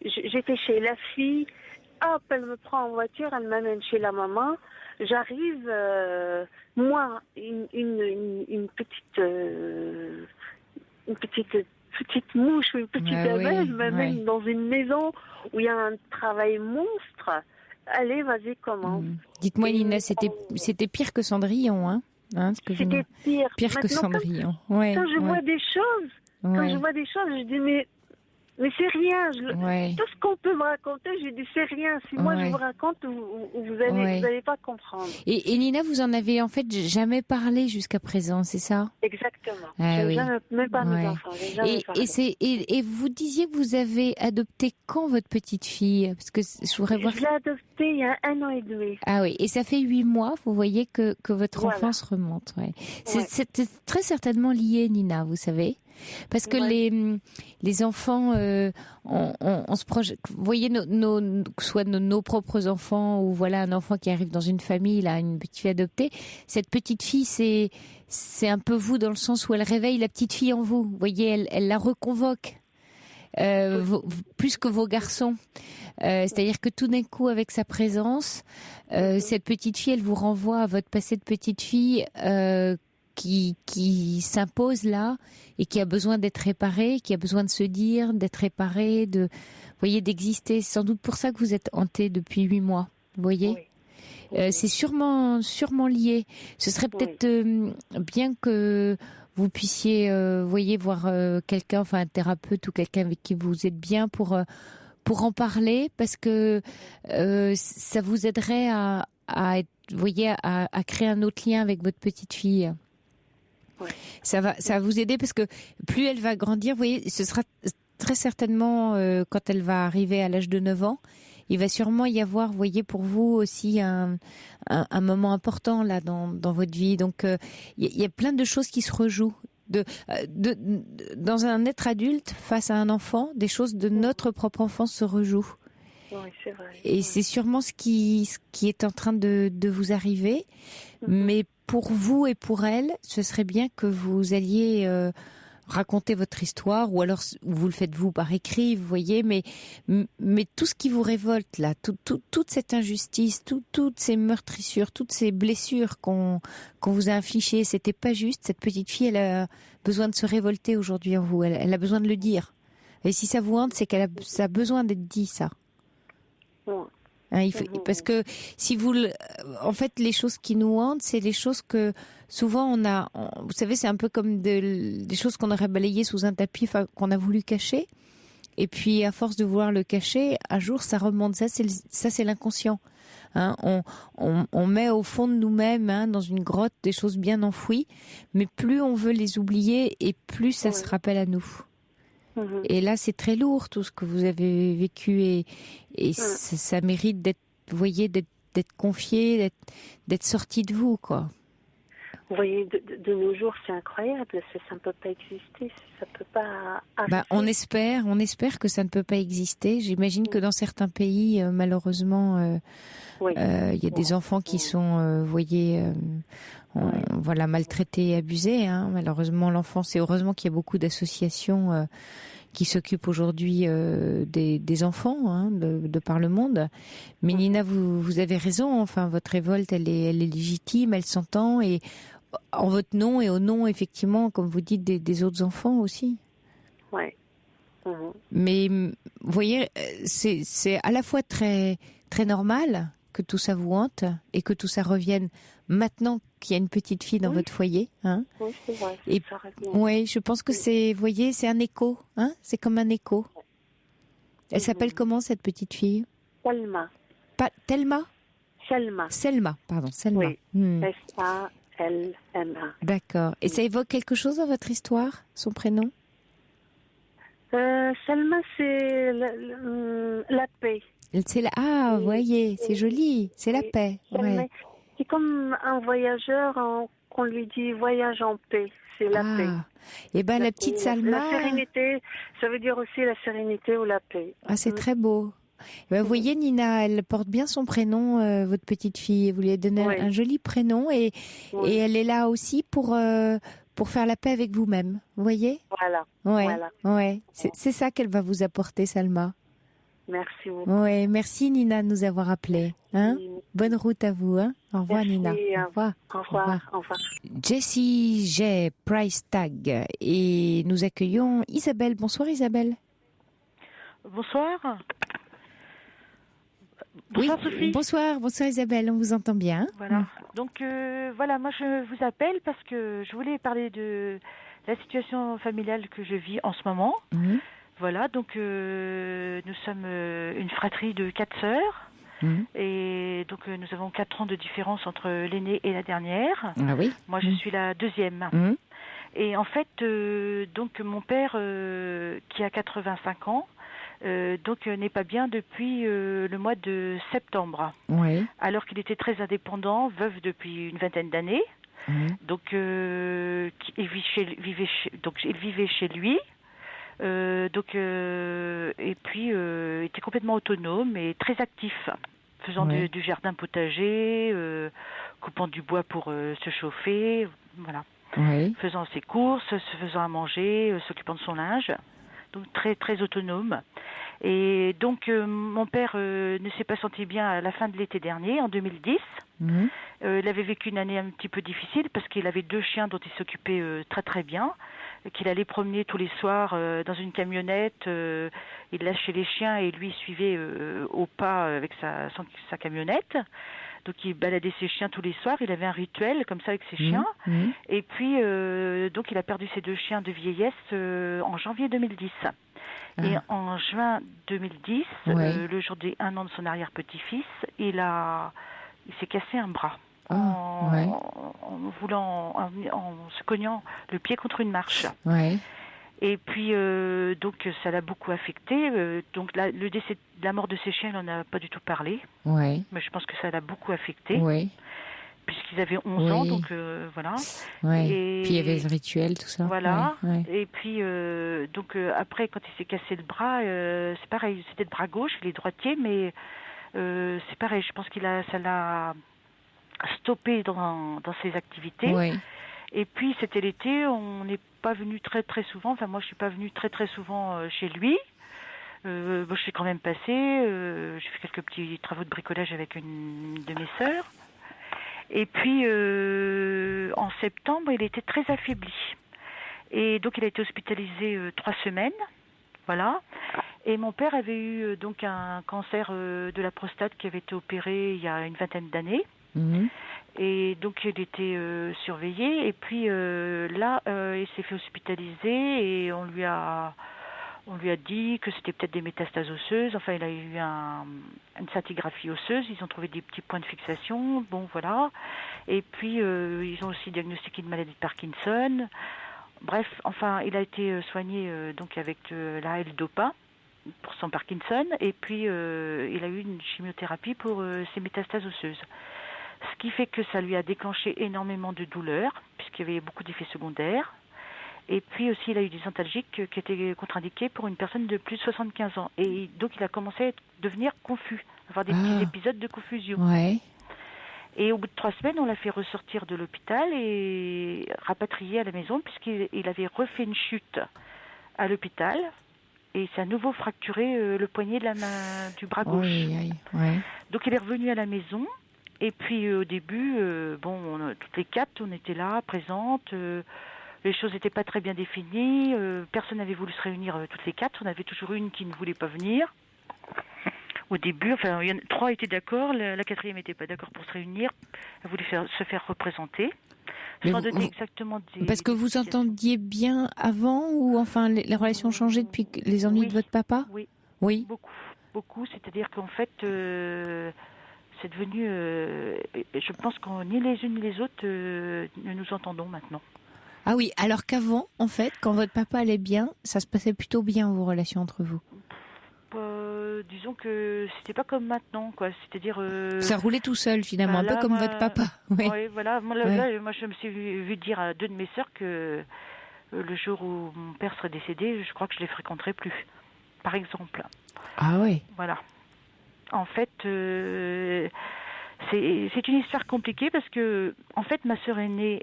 j'étais chez la fille. Hop, elle me prend en voiture, elle m'amène chez la maman. J'arrive, moi, une petite mouche ou une petite Ah oui, abeille m'amène ouais. dans une maison où il y a un travail monstre. Allez, vas-y, commence. Mm. Dites-moi, Et Nina, c'était pire que Cendrillon, hein? Ce que vous C'était pire. Pire que Maintenant, Cendrillon. Ouais. Quand je ouais. vois des choses, je dis mais c'est rien. Ouais. Tout ce qu'on peut me raconter, j'ai dit c'est rien. Si moi je Ouais. vous raconte, vous allez pas comprendre. Et Nina, vous en avez en fait jamais parlé jusqu'à présent, c'est ça? Exactement. Ah J'ai oui. jamais, même pas mes Ouais. enfants. J'ai jamais parlé. Et vous disiez que vous avez adopté quand votre petite fille? Parce que je voudrais voir. Je l'ai adoptée il y a 1 an et demi. Ah oui, et ça fait 8 mois, vous voyez que votre Voilà. enfance remonte. Ouais. Ouais. C'est très certainement lié, Nina, vous savez. Parce que Ouais. les enfants, on se projette. Vous voyez, soit nos propres enfants ou voilà un enfant qui arrive dans une famille, là, une petite fille adoptée. Cette petite fille, c'est un peu vous dans le sens où elle réveille la petite fille en vous. Vous voyez, elle la reconvoque. Plus que vos garçons. C'est-à-dire que tout d'un coup, avec sa présence, cette petite fille, elle vous renvoie à votre passé de petite fille qui s'impose là et qui a besoin d'être réparée, qui a besoin de se dire, d'être réparée, d'exister. C'est sans doute pour ça que vous êtes hantée depuis 8 mois. Vous voyez ? Oui. C'est sûrement lié. Ce serait peut-être bien que vous puissiez, voir quelqu'un, enfin un thérapeute ou quelqu'un avec qui vous êtes bien pour en parler, parce que ça vous aiderait à créer un autre lien avec votre petite fille. Ouais. Ça va vous aider parce que plus elle va grandir, vous voyez, ce sera très certainement quand elle va arriver à l'âge de 9 ans, il va sûrement y avoir, vous voyez, pour vous aussi un moment important là dans votre vie. Donc il y a plein de choses qui se rejouent dans un être adulte face à un enfant, des choses de notre propre enfance se rejouent. Oui, c'est vrai. Et c'est sûrement ce qui est en train de vous arriver. Mais pour vous et pour elle, ce serait bien que vous alliez raconter votre histoire, ou alors vous le faites vous par écrit, vous voyez, mais tout ce qui vous révolte là, toute cette injustice, toutes ces meurtrissures, toutes ces blessures qu'on vous a infligées, c'était pas juste. Cette petite fille, elle a besoin de se révolter aujourd'hui en vous, elle a besoin de le dire. Et si ça vous hante, c'est ça a besoin d'être dit, ça. Hein, parce que si en fait, les choses qui nous hantent, c'est les choses que souvent vous savez, c'est un peu comme des choses qu'on aurait balayées sous un tapis, qu'on a voulu cacher. Et puis, à force de vouloir le cacher, un jour, ça remonte. Ça, c'est l'inconscient. Hein, on met au fond de nous-mêmes, hein, dans une grotte, des choses bien enfouies. Mais plus on veut les oublier, et plus ça se rappelle à nous. Et là, c'est très lourd, tout ce que vous avez vécu, et ça mérite d'être, vous voyez, d'être confié, d'être sorti de vous, quoi. Vous voyez, de nos jours, c'est incroyable, ça ne peut pas exister, ça ne peut pas... on espère que ça ne peut pas exister. J'imagine que dans certains pays, malheureusement, il y a des enfants qui sont, vous voyez, voilà, maltraités et abusés, hein. Malheureusement, l'enfance, et heureusement qu'il y a beaucoup d'associations qui s'occupent aujourd'hui des enfants, hein, de par le monde. Mais Nina, vous avez raison. Enfin, votre révolte, elle est légitime, elle s'entend, et en votre nom et au nom, effectivement, comme vous dites, des autres enfants aussi. Ouais. Mais vous voyez, c'est à la fois très très normal que tout ça vous hante et que tout ça revienne maintenant qu'il y a une petite fille dans votre foyer, hein. Oui, c'est vrai. Et ouais, je pense que c'est, vous voyez, c'est un écho, hein. C'est comme un écho. Elle s'appelle comment, cette petite fille? Selma. Thelma? Selma, pardon, Selma. Oui. S-A-L-M-A. D'accord. Et ça évoque quelque chose dans votre histoire, son prénom? Selma, c'est la paix. Vous voyez, c'est joli, c'est la paix. Ouais. C'est comme un voyageur, qu'on lui dit voyage en paix, c'est la paix. Et ben la petite Salma. La sérénité, ça veut dire aussi la sérénité ou la paix. Ah, c'est très beau. Ben, vous voyez, Nina, elle porte bien son prénom, votre petite fille. Vous lui avez donné un joli prénom, et elle est là aussi pour faire la paix avec vous-même. Vous voyez? Voilà. Ouais. C'est ça qu'elle va vous apporter, Salma. Merci beaucoup. Ouais, merci Nina de nous avoir appelés. Hein? Bonne route à vous. Hein? Au revoir, merci, Nina. Au revoir. Jessie J. Price Tag, et nous accueillons Isabelle. Bonsoir Isabelle. Bonsoir. Bonsoir Sophie. Bonsoir Isabelle, on vous entend bien. Voilà. Donc voilà, moi je vous appelle parce que je voulais parler de la situation familiale que je vis en ce moment. Voilà, donc nous sommes une fratrie de 4 sœurs. Et donc nous avons 4 ans de différence entre l'aînée et la dernière. Ah oui. Moi je suis la deuxième. Et en fait, donc mon père qui a 85 ans, donc n'est pas bien depuis le mois de septembre. Oui. Alors qu'il était très indépendant, veuf depuis une vingtaine d'années. Donc il vivait chez lui. Et puis était complètement autonome et très actif, faisant du jardin potager, coupant du bois pour se chauffer, voilà, faisant ses courses, se faisant à manger, s'occupant de son linge, donc très très autonome. Et donc mon père ne s'est pas senti bien à la fin de l'été dernier, en 2010. Il avait vécu une année un petit peu difficile parce qu'il avait 2 chiens dont il s'occupait très très bien, qu'il allait promener tous les soirs dans une camionnette. Il lâchait les chiens et lui suivait au pas avec sa camionnette. Donc il baladait ses chiens tous les soirs. Il avait un rituel comme ça avec ses chiens. Et puis donc il a perdu ses 2 chiens de vieillesse en janvier 2010. Et en juin 2010, le jour des 1 an de son arrière-petit-fils, il s'est cassé un bras. En se cognant le pied contre une marche. Et puis donc ça l'a beaucoup affecté. Donc la mort de ses chiens, il n'en a pas du tout parlé. Mais je pense que ça l'a beaucoup affecté. puisqu'ils avaient 11 ans, donc voilà. Ouais. Et puis il y avait le rituel, tout ça. Voilà. Ouais. Et puis, donc après, quand il s'est cassé le bras, c'est pareil, c'était le bras gauche, il est droitier, mais c'est pareil, je pense ça l'a stoppé dans ses activités. Ouais. Et puis, c'était l'été, on n'est pas venu très très souvent, enfin moi je suis pas venue très très souvent chez lui. Je suis quand même passée, j'ai fait quelques petits travaux de bricolage avec une de mes sœurs. Et puis, en septembre, il était très affaibli. Et donc, il a été hospitalisé 3 semaines. Voilà. Et mon père avait eu donc un cancer de la prostate qui avait été opéré il y a une vingtaine d'années. Mmh. Et donc, il était surveillé. Et puis, là, il s'est fait hospitaliser et on lui a dit que c'était peut-être des métastases osseuses. Enfin, il a eu une scintigraphie osseuse. Ils ont trouvé des petits points de fixation. Bon, voilà. Et puis, ils ont aussi diagnostiqué une maladie de Parkinson. Bref, enfin, il a été soigné donc avec la L-Dopa pour son Parkinson. Et puis, il a eu une chimiothérapie pour ses métastases osseuses. Ce qui fait que ça lui a déclenché énormément de douleurs, puisqu'il y avait beaucoup d'effets secondaires. Et puis aussi, il a eu des antalgiques qui étaient contre-indiqués pour une personne de plus de 75 ans. Et donc, il a commencé à devenir confus, avoir des petits épisodes de confusion. Ouais. Et au bout de 3 semaines, on l'a fait ressortir de l'hôpital et rapatrier à la maison, puisqu'il avait refait une chute à l'hôpital. Et c'est à nouveau fracturé le poignet de la main du bras gauche. Ouais. Donc, il est revenu à la maison. Et puis, au début, toutes les 4, on était là, présentes. Les choses n'étaient pas très bien définies. Personne n'avait voulu se réunir toutes les 4. On avait toujours une qui ne voulait pas venir. Au début, enfin, 3 étaient d'accord. La 4e n'était pas d'accord pour se réunir. Elle voulait se faire représenter. Sans donner exactement des... Parce que vous entendiez bien avant ou enfin les relations ont changé depuis les ennuis de votre papa? Oui. Beaucoup. C'est-à-dire qu'en fait, c'est devenu... je pense que ni les unes ni les autres ne nous entendons maintenant. Ah oui, alors qu'avant, en fait, quand votre papa allait bien, ça se passait plutôt bien, vos relations entre vous? Disons que c'était pas comme maintenant, quoi. C'est-à-dire... ça roulait tout seul, finalement, un peu comme votre papa. Oui, voilà. Là, moi, je me suis vu dire à 2 de mes sœurs que le jour où mon père serait décédé, je crois que je les fréquenterais plus, par exemple. Ah oui. Voilà. En fait... C'est une histoire compliquée parce que, en fait, ma sœur aînée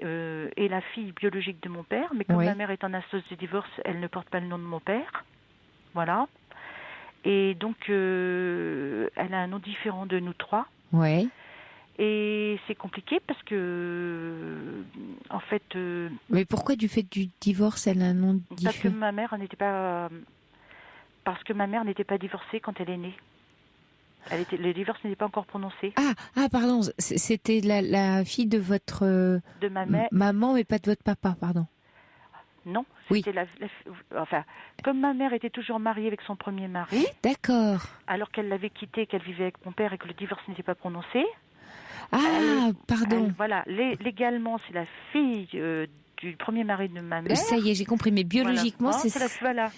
est la fille biologique de mon père, mais comme ma mère est en instance de divorce, elle ne porte pas le nom de mon père. Voilà. Et donc, elle a un nom différent de nous 3. Ouais. Et c'est compliqué parce que, en fait... mais pourquoi du fait du divorce, elle a un nom différent? Parce que ma mère n'était pas divorcée quand elle est née. Le divorce n'était pas encore prononcé. Ah, pardon, c'était la fille de votre de ma mère. Maman, mais pas de votre papa, pardon. Non, c'était enfin, comme ma mère était toujours mariée avec son premier mari. D'accord. Alors qu'elle l'avait quitté, qu'elle vivait avec mon père et que le divorce n'était pas prononcé. Pardon. Voilà, légalement, c'est la fille du premier mari de ma mère. Ça y est, j'ai compris, mais biologiquement, c'est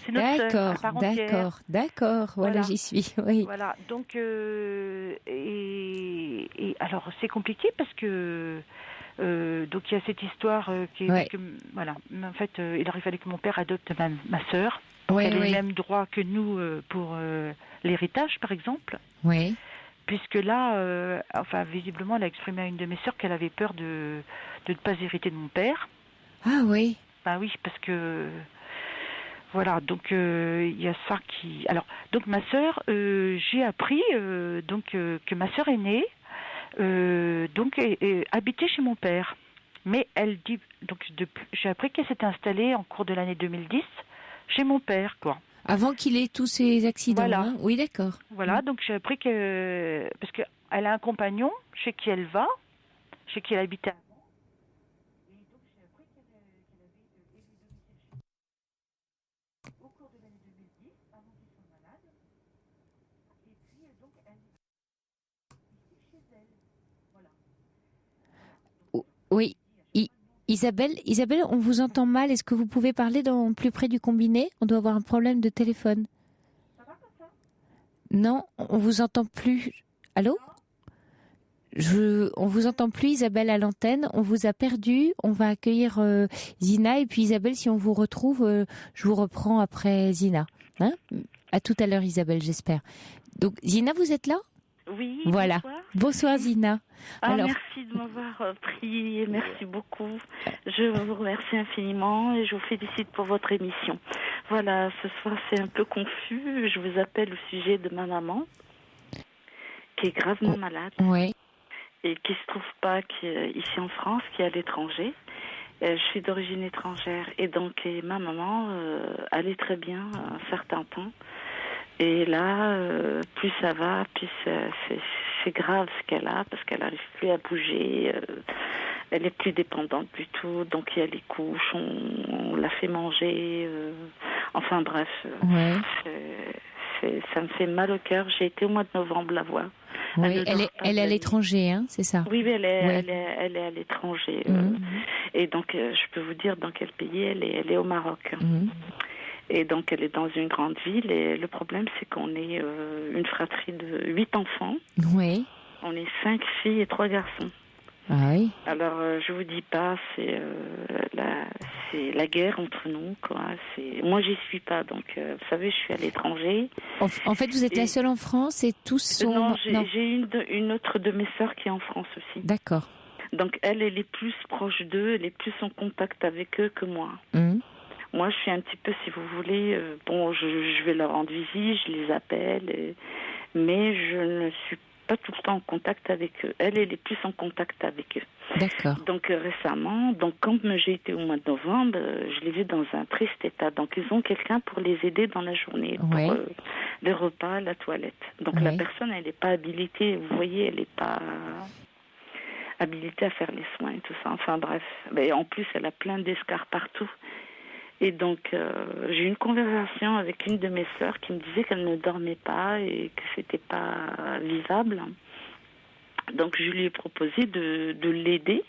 notre sœur, à part entière. D'accord, voilà, j'y suis, oui. Voilà, donc, et alors, c'est compliqué parce que, donc, il y a cette histoire voilà, en fait, il aurait fallu que mon père adopte ma sœur, pour qu'elle ait les mêmes droits que nous pour l'héritage, par exemple. Oui. Puisque là, enfin, visiblement, elle a exprimé à une de mes sœurs qu'elle avait peur de ne pas hériter de mon père. Ah oui. Bah oui, parce que voilà, donc il y a ça qui. Alors, donc ma sœur, j'ai appris donc que ma sœur aînée donc habitait chez mon père, mais elle dit donc j'ai appris qu'elle s'était installée en cours de l'année 2010 chez mon père, quoi. Avant qu'il ait tous ces accidents. Voilà. Hein. Oui, d'accord. Voilà, donc j'ai appris que parce que elle a un compagnon chez qui elle va, chez qui elle habitait. Oui. Isabelle, on vous entend mal. Est-ce que vous pouvez parler plus près du combiné? On doit avoir un problème de téléphone. Ça va comme ça? Non, on vous entend plus. Allô? On vous entend plus, Isabelle, à l'antenne. On vous a perdu. On va accueillir Zina. Et puis, Isabelle, si on vous retrouve, je vous reprends après Zina. Hein? À tout à l'heure, Isabelle, j'espère. Donc, Zina, vous êtes là? Oui, voilà. Bonsoir Zina. Alors... Merci de m'avoir pris et merci beaucoup. Je vous remercie infiniment et je vous félicite pour votre émission. Voilà, ce soir c'est un peu confus. Je vous appelle au sujet de ma maman qui est gravement malade et qui se trouve pas ici en France, qui est à l'étranger. Je suis d'origine étrangère et donc ma maman allait très bien un certain temps. Et là, plus ça va, plus c'est grave ce qu'elle a, parce qu'elle n'arrive plus à bouger, elle est plus dépendante du tout, donc il y a les couches, on la fait manger, enfin bref, ça me fait mal au cœur. J'ai été au mois de novembre la voir. Oui, elle est à l'étranger, hein, c'est ça? Oui, elle est à l'étranger. Et donc, je peux vous dire dans quel pays elle est au Maroc. Et donc, elle est dans une grande ville. Et le problème, c'est qu'on est une fratrie de 8 enfants. Oui. On est 5 filles et 3 garçons. Ah oui. Alors, je vous dis pas, c'est la guerre entre nous, quoi. Moi, j'y suis pas. Donc, vous savez, je suis à l'étranger. En fait, vous êtes la seule en France et tous sont... Non, j'ai une autre de mes sœurs qui est en France aussi. D'accord. Donc, elle est plus proche d'eux, elle est plus en contact avec eux que moi. Moi, je suis un petit peu, si vous voulez, je vais leur rendre visite, je les appelle, mais je ne suis pas tout le temps en contact avec eux. Elle est plus en contact avec eux. D'accord. Donc, récemment, quand j'ai été au mois de novembre, je les ai dans un triste état. Donc, ils ont quelqu'un pour les aider dans la journée, pour les repas, la toilette. Donc, la personne, elle n'est pas habilitée, vous voyez, elle n'est pas habilitée à faire les soins et tout ça. Enfin, bref. Mais en plus, elle a plein d'escarres partout. Et donc, j'ai eu une conversation avec une de mes sœurs qui me disait qu'elle ne dormait pas et que c'était pas vivable. Donc, je lui ai proposé de l'aider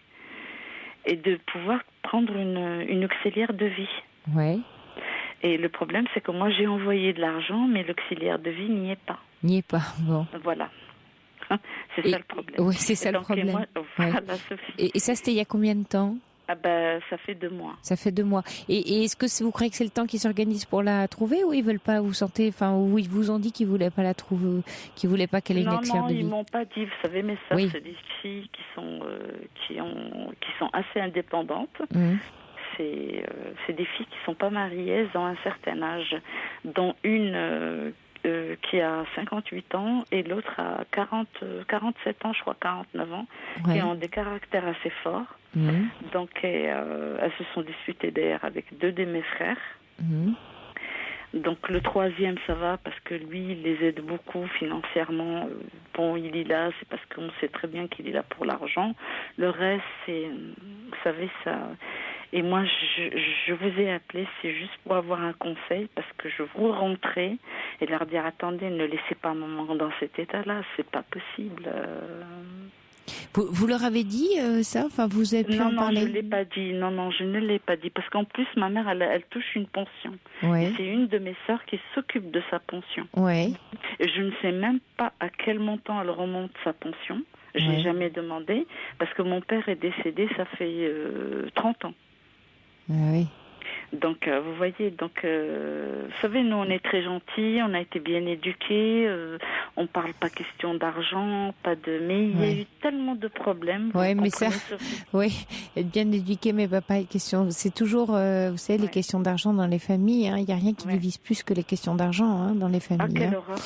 et de pouvoir prendre une auxiliaire de vie. Oui. Et le problème, c'est que moi, j'ai envoyé de l'argent, mais l'auxiliaire de vie n'y est pas. N'y est pas, bon. Voilà. C'est ça le problème. Oui, c'est ça le problème. Moi, voilà, Sophie. Et ça, c'était il y a combien de temps? Ah ben, ça fait 2 mois. Ça fait 2 mois. Et est-ce que vous croyez que c'est le temps qu'ils s'organisent pour la trouver, ou ils veulent pas, vous sentez, ou ils vous ont dit qu'ils voulaient pas la trouver, qu'ils voulaient pas qu'elle ait une auxiliaire de vie? Non, ils m'ont pas dit. Vous savez, mes sœurs, c'est des filles qui sont assez indépendantes. C'est des filles qui sont pas mariées, elles ont un certain âge, dont une qui a 58 ans et l'autre a 47 ans, je crois 49 ans, qui ont des caractères assez forts. Donc elles se sont disputées d'ailleurs avec 2 de mes frères. Donc le 3e, ça va parce que lui, il les aide beaucoup financièrement. Il est là, c'est parce qu'on sait très bien qu'il est là pour l'argent. Le reste, c'est, vous savez, ça... Et moi, je vous ai appelé, c'est juste pour avoir un conseil, parce que je veux rentrer et leur dire, attendez, ne laissez pas maman dans cet état-là, c'est pas possible. Vous leur avez dit ça? Enfin, vous avez pu en parler? Non, je ne l'ai pas dit. Non, je ne l'ai pas dit. Parce qu'en plus, ma mère, elle touche une pension. Ouais. C'est une de mes sœurs qui s'occupe de sa pension. Ouais. Et je ne sais même pas à quel montant elle remonte sa pension. Je n'ai jamais demandé. Parce que mon père est décédé, ça fait 30 ans. Oui. Donc, vous voyez, vous savez, nous, on est très gentils, on a été bien éduqués, on parle pas question d'argent, mais il y a eu tellement de problèmes. Oui, mais ça, être bien éduqué, mais pas question. C'est toujours, vous savez, les questions d'argent dans les familles. Il n'y a rien qui divise plus que les questions d'argent dans les familles. Ah, quelle horreur.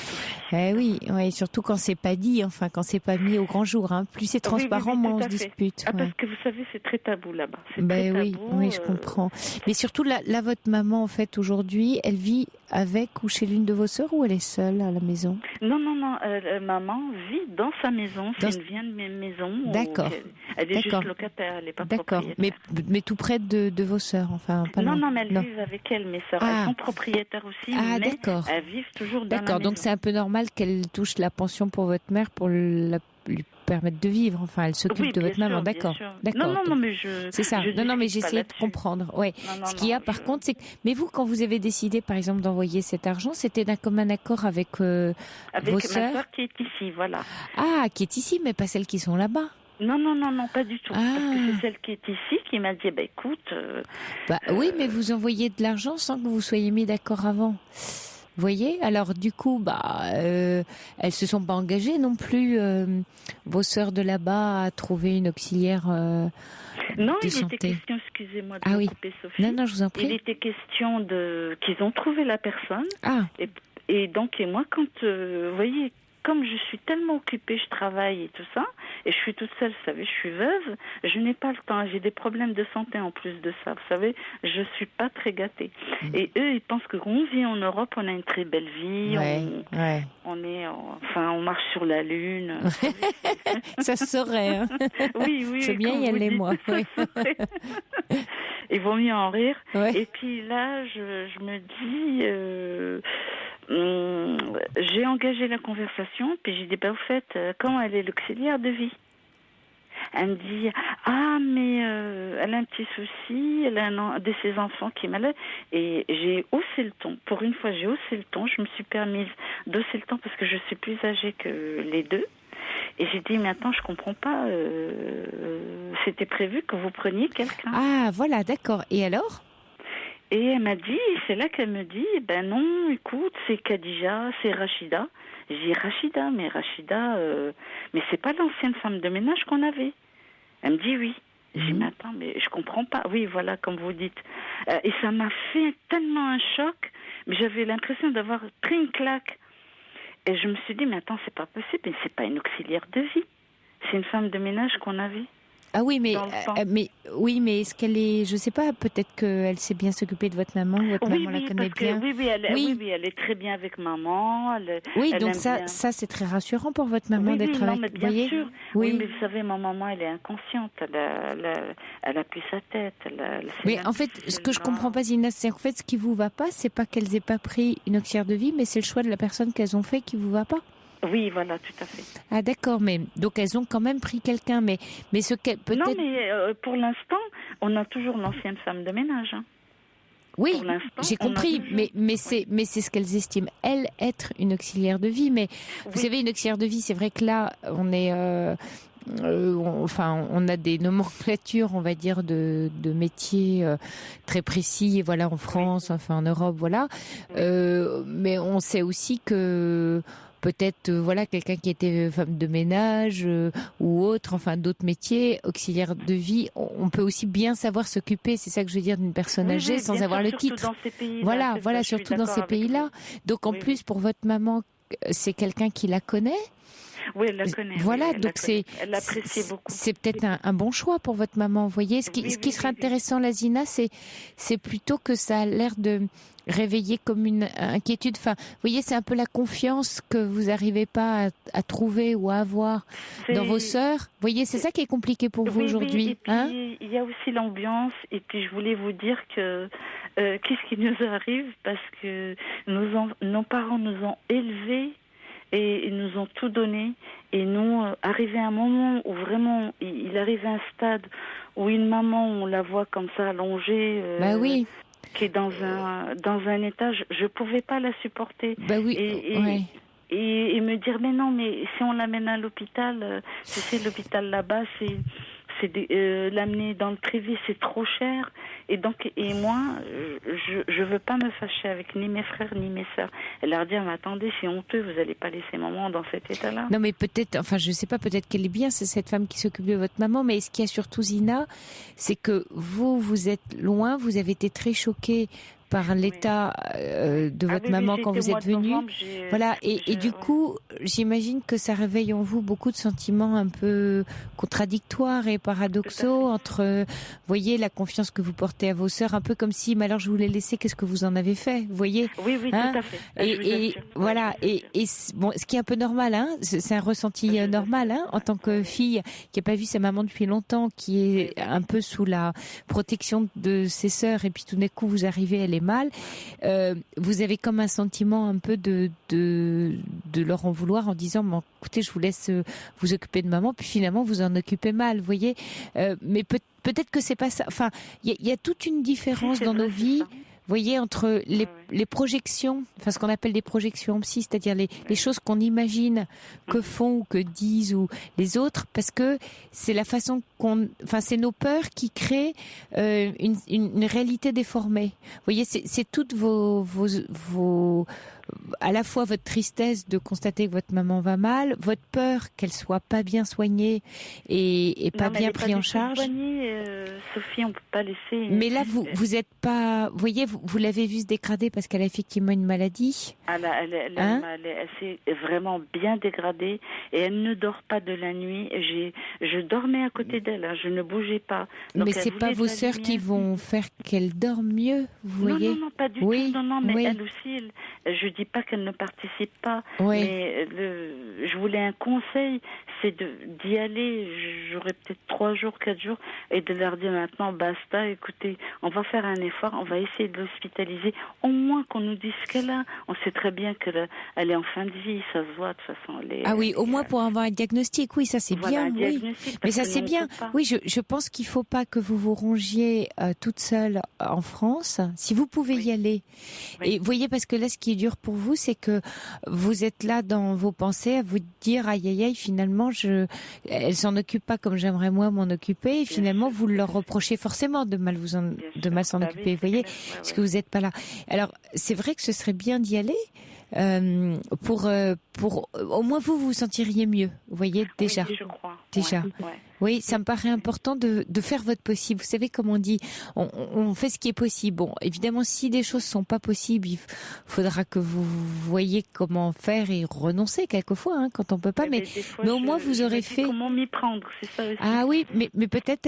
Oui, surtout quand c'est pas dit, quand c'est pas mis au grand jour. Plus c'est transparent, moins on se dispute. Parce que vous savez, c'est très tabou là-bas. Oui, je comprends. Mais surtout, là, votre maman, en fait, aujourd'hui, elle vit avec ou chez l'une de vos sœurs, ou elle est seule à la maison? Non, maman vit dans sa maison. C'est une vieille maison. D'accord. Elle est juste locataire, elle n'est pas propriétaire. Mais tout près de vos sœurs, enfin, pas loin. Non, mais elles vivent avec elle, mes sœurs. Elles sont propriétaires aussi, mais elles vivent toujours dans la maison. Donc c'est un peu normal qu'elle touche la pension pour votre mère, pour la lui permettre de vivre. Enfin, elle s'occupe de votre maman, d'accord. Non, mais c'est ça. Non, mais j'essayais de comprendre. Ouais. Ce qu'il y a, par contre, c'est que. Mais vous, quand vous avez décidé, par exemple, d'envoyer cet argent, c'était d'un commun accord avec vos sœurs. Avec ma sœur qui est ici, voilà. Ah, qui est ici, mais pas celles qui sont là-bas. Non, pas du tout. Parce que c'est celle qui est ici qui m'a dit, écoute... oui, mais vous envoyez de l'argent sans que vous soyez mis d'accord avant. Vous voyez, alors du coup, elles se sont pas engagées non plus, vos sœurs de là-bas, à trouver une auxiliaire non, de il santé. était question, excusez-moi de vous couper, Sophie. Non, je vous en prie. Il était question qu'ils ont trouvé la personne. Et donc, moi, quand, vous voyez, comme je suis tellement occupée, je travaille et tout ça, et je suis toute seule, vous savez, je suis veuve, je n'ai pas le temps, j'ai des problèmes de santé en plus de ça, vous savez, je suis pas très gâtée. Et eux, ils pensent que quand on vit en Europe, on a une très belle vie, on marche sur la lune. Ça se saurait, hein. Oui. Je veux bien y aller, moi. Oui. Il vaut mieux en rire. Ouais. Et puis là, je me dis... j'ai engagé la conversation, puis j'ai dit, au fait, comment elle est l'auxiliaire de vie? Elle me dit, mais elle a un petit souci, elle a un de ses enfants qui est malade. Et j'ai haussé le ton. Pour une fois, j'ai haussé le ton. Je me suis permise d'hausser le ton parce que je suis plus âgée que les deux. Et j'ai dit, mais attends, je comprends pas. C'était prévu que vous preniez quelqu'un. Ah, voilà, d'accord. Et alors? Et elle m'a dit, c'est là qu'elle me dit, non, écoute, c'est Khadija, c'est Rachida. J'ai dit, Rachida, mais c'est pas l'ancienne femme de ménage qu'on avait. Elle me dit oui. J'ai dit, mais attends, mais je comprends pas. Oui, voilà, comme vous dites. Et ça m'a fait tellement un choc, mais j'avais l'impression d'avoir pris une claque. Et je me suis dit, mais attends, c'est pas possible, mais c'est pas une auxiliaire de vie. C'est une femme de ménage qu'on avait. Ah oui, mais est-ce qu'elle est, je sais pas, peut-être qu'elle sait bien s'occuper de votre maman, maman la connaît bien. Oui, elle est très bien avec maman. Donc ça c'est très rassurant pour votre maman d'être avec. Mais bien sûr. Oui, mais vous savez, ma maman, elle est inconsciente, elle a plus sa tête. Mais en fait, ce que je comprends pas, Zina, c'est en fait ce qui vous va pas, c'est pas qu'elles aient pas pris une auxiliaire de vie, mais c'est le choix de la personne qu'elles ont fait qui vous va pas. Oui, voilà, tout à fait. Ah d'accord, mais donc elles ont quand même pris quelqu'un, mais ce qu'elle peut-être. Non, mais pour l'instant, on a toujours l'ancienne femme de ménage. Hein. Oui, j'ai compris, mais c'est ce qu'elles estiment elles être une auxiliaire de vie. Mais vous savez, une auxiliaire de vie, c'est vrai que là, on est. On a des nomenclatures, on va dire, de métiers très précis, voilà, en France, en Europe, voilà. Mais on sait aussi que peut-être, quelqu'un qui était femme de ménage ou autre, d'autres métiers, auxiliaire de vie, on peut aussi bien savoir s'occuper, c'est ça que je veux dire, d'une personne âgée sans avoir le titre. Dans ces pays-là, surtout dans ces pays-là. Donc en plus, pour votre maman, c'est quelqu'un qui la connaît. Oui, elle la connaît. Voilà, donc elle l'apprécie beaucoup. C'est peut-être un bon choix pour votre maman. Vous voyez, ce qui serait intéressant, Lazina, c'est plutôt que ça a l'air de réveiller comme une inquiétude. Vous voyez, c'est un peu la confiance que vous n'arrivez pas à trouver ou à avoir dans vos sœurs. Vous voyez, c'est ça qui est compliqué pour vous aujourd'hui. Et puis, il y a aussi l'ambiance. Et puis, je voulais vous dire que qu'est-ce qui nous arrive, parce que nos parents nous ont élevés et ils nous ont tout donné. Et nous, arrivé à un moment où vraiment, il arrive à un stade où une maman, on la voit comme ça allongée. Oui. Qui est dans un étage, je pouvais pas la supporter. Et me dire, mais non, mais si on l'amène à l'hôpital, c'est l'hôpital là-bas, l'amener dans le privé, c'est trop cher. Et moi, je veux pas me fâcher avec ni mes frères ni mes sœurs. Elle leur dit, mais attendez, c'est honteux, vous allez pas laisser maman dans cet état-là. Non, mais peut-être, je sais pas, peut-être qu'elle est bien, c'est cette femme qui s'occupe de votre maman, mais ce qu'il y a surtout, Zina, c'est que vous êtes loin, vous avez été très choquée par l'état de votre maman quand vous êtes venue. Voilà, et du coup, j'imagine que ça réveille en vous beaucoup de sentiments un peu contradictoires et paradoxaux entre, voyez, la confiance que vous portez à vos sœurs, un peu comme si, mais alors je vous l'ai laissé, qu'est-ce que vous en avez fait, vous voyez? Oui, tout à fait. Et voilà, et bon, ce qui est un peu normal, c'est un ressenti normal, en tant que fille qui n'a pas vu sa maman depuis longtemps, qui est un peu sous la protection de ses sœurs, et puis tout d'un coup vous arrivez, elle est mal. Vous avez comme un sentiment un peu de leur en vouloir en disant bon, écoutez, je vous laisse vous occuper de maman, puis finalement vous en occupez mal, vous voyez. Mais peut-être que c'est pas ça. Enfin, il y a toute une différence dans nos vies. Vous voyez, entre les projections, enfin ce qu'on appelle des projections en psy, c'est-à-dire les choses qu'on imagine que font ou que disent ou les autres, parce que c'est la façon c'est nos peurs qui créent une réalité déformée. Vous voyez, c'est toutes vos à la fois votre tristesse de constater que votre maman va mal, votre peur qu'elle soit pas bien soignée et pas bien prise en charge. Sophie, on peut pas laisser. Mais là, vous êtes pas, vous voyez, vous l'avez vu se dégrader parce qu'elle a effectivement une maladie. Elle s'est vraiment bien dégradée et elle ne dort pas de la nuit. Je dormais à côté d'elle, je ne bougeais pas. Donc, mais c'est pas vos sœurs qui vont faire qu'elle dorme mieux, vous voyez? Non, pas du tout. Non, mais elle aussi, je dis pas qu'elle ne participe pas, mais je voulais un conseil, c'est d'y aller. J'aurais peut-être 3 jours, 4 jours, et de leur dire maintenant basta. Écoutez, on va faire un effort, on va essayer de l'hospitaliser, au moins qu'on nous dise ce qu'elle a. On sait très bien qu'elle est en fin de vie, ça se voit de toute façon. Au moins pour avoir un diagnostic, oui, ça c'est bien, oui. Mais ça c'est bien. Oui, je pense qu'il faut pas que vous vous rongiez toute seule en France. Si vous pouvez y aller, et vous voyez, parce que là, ce qui est dur pour vous, c'est que vous êtes là dans vos pensées à vous dire aïe, finalement, elle s'en occupe pas comme j'aimerais moi m'en occuper, et finalement vous leur reprochez forcément de mal s'en occuper, vous voyez, parce que vous n'êtes pas là. Alors c'est vrai que ce serait bien d'y aller. Pour au moins vous vous sentiriez mieux, vous voyez, déjà. Oui, je crois. Déjà. Oui, ça me paraît important de faire votre possible. Vous savez, comme on dit, on fait ce qui est possible. Bon, évidemment, si des choses sont pas possibles, il faudra que vous voyez comment faire et renoncer quelquefois, quand on peut pas. Mais au moins vous aurez fait. Comment m'y prendre, c'est ça aussi. Ah oui, mais peut-être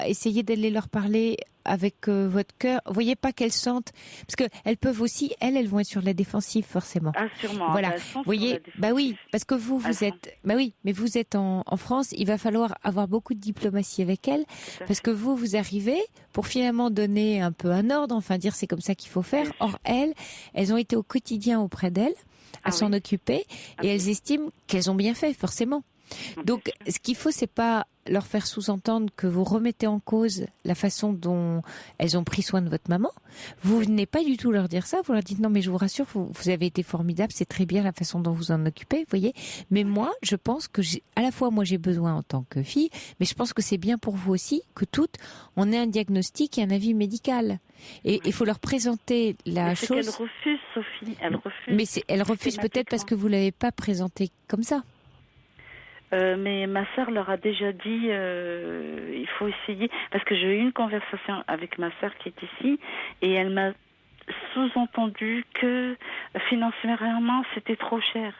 essayer d'aller leur parler avec votre cœur. Vous voyez, pas qu'elles sentent, parce que elles peuvent aussi, elles vont être sur la défensive forcément. Ah sûrement. Voilà. Vous voyez, oui, parce que vous êtes, oui, mais vous êtes en France. Il va falloir avoir beaucoup de diplomatie avec elles, parce que vous arrivez pour finalement donner un peu un ordre, enfin dire c'est comme ça qu'il faut faire. Or elles ont été au quotidien auprès d'elles à s'en occuper, et elles estiment qu'elles ont bien fait forcément. Donc, ce qu'il faut, c'est pas leur faire sous-entendre que vous remettez en cause la façon dont elles ont pris soin de votre maman. Vous venez pas du tout leur dire ça. Vous leur dites non, mais je vous rassure, vous avez été formidable, c'est très bien la façon dont vous en occupez, vous voyez. Mais moi, je pense que à la fois moi j'ai besoin en tant que fille, mais je pense que c'est bien pour vous aussi que toutes on ait un diagnostic et un avis médical. Et il faut leur présenter la chose. Qu'elle refuse, Sophie. Elle refuse. Mais elle refuse peut-être parce que vous l'avez pas présentée comme ça. Mais ma sœur leur a déjà dit il faut essayer, parce que j'ai eu une conversation avec ma sœur qui est ici et elle m'a sous-entendu que financièrement c'était trop cher.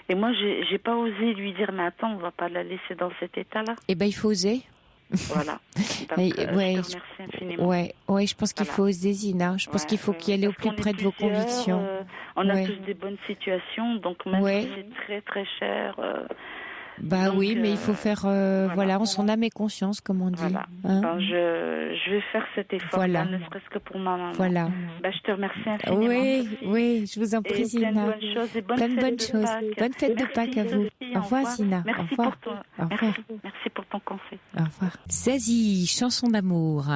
Et moi j'ai pas osé lui dire mais attends, on va pas la laisser dans cet état-là. Eh ben il faut oser. Voilà. Donc, je te remercie infiniment. Ouais, je pense qu'il faut oser, Zina. Je pense qu'il faut y aller au plus près de vos convictions. On a tous des bonnes situations, donc même si c'est très très cher. Donc, oui, mais il faut faire, on s'en a mes consciences, comme on dit. Voilà. Alors, je vais faire cet effort, ne serait-ce que pour ma maman. Voilà. Je te remercie infiniment. Oui, je vous en prie, Zina. Plein de bonnes choses et bonne fête. Bonne fête de Pâques à vous. Au revoir, Zina. Merci pour toi. Merci pour ton conseil. Au revoir. Zazie, chanson d'amour.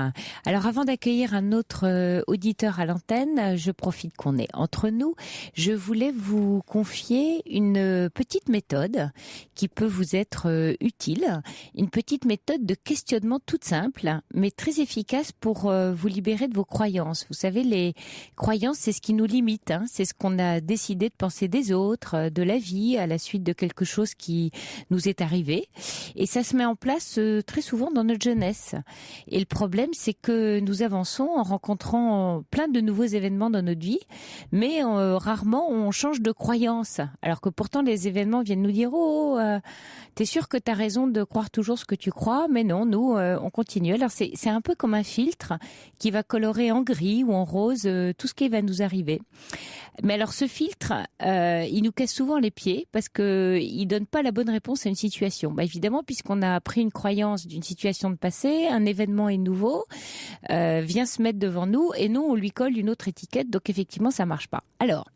Alors, avant d'accueillir un autre auditeur à l'antenne, je profite qu'on est entre nous. Je voulais vous confier une petite méthode qui peut vous être utile, une petite méthode de questionnement toute simple, mais très efficace pour vous libérer de vos croyances. Vous savez, les croyances, c'est ce qui nous limite, c'est ce qu'on a décidé de penser des autres, de la vie, à la suite de quelque chose qui nous est arrivé. Et ça se met en place très souvent dans notre jeunesse. Et le problème, c'est que nous avançons en rencontrant plein de nouveaux événements dans notre vie, mais rarement on change de croyance. Alors que pourtant, les événements viennent nous dire « Oh, t'es sûr que t'as raison de croire toujours ce que tu crois, mais non, nous, on continue. Alors c'est un peu comme un filtre qui va colorer en gris ou en rose tout ce qui va nous arriver. Mais alors ce filtre, il nous casse souvent les pieds parce que il donne pas la bonne réponse à une situation. Évidemment, puisqu'on a pris une croyance d'une situation de passé, un événement est nouveau, vient se mettre devant nous et nous on lui colle une autre étiquette. Donc effectivement, ça marche pas. Alors,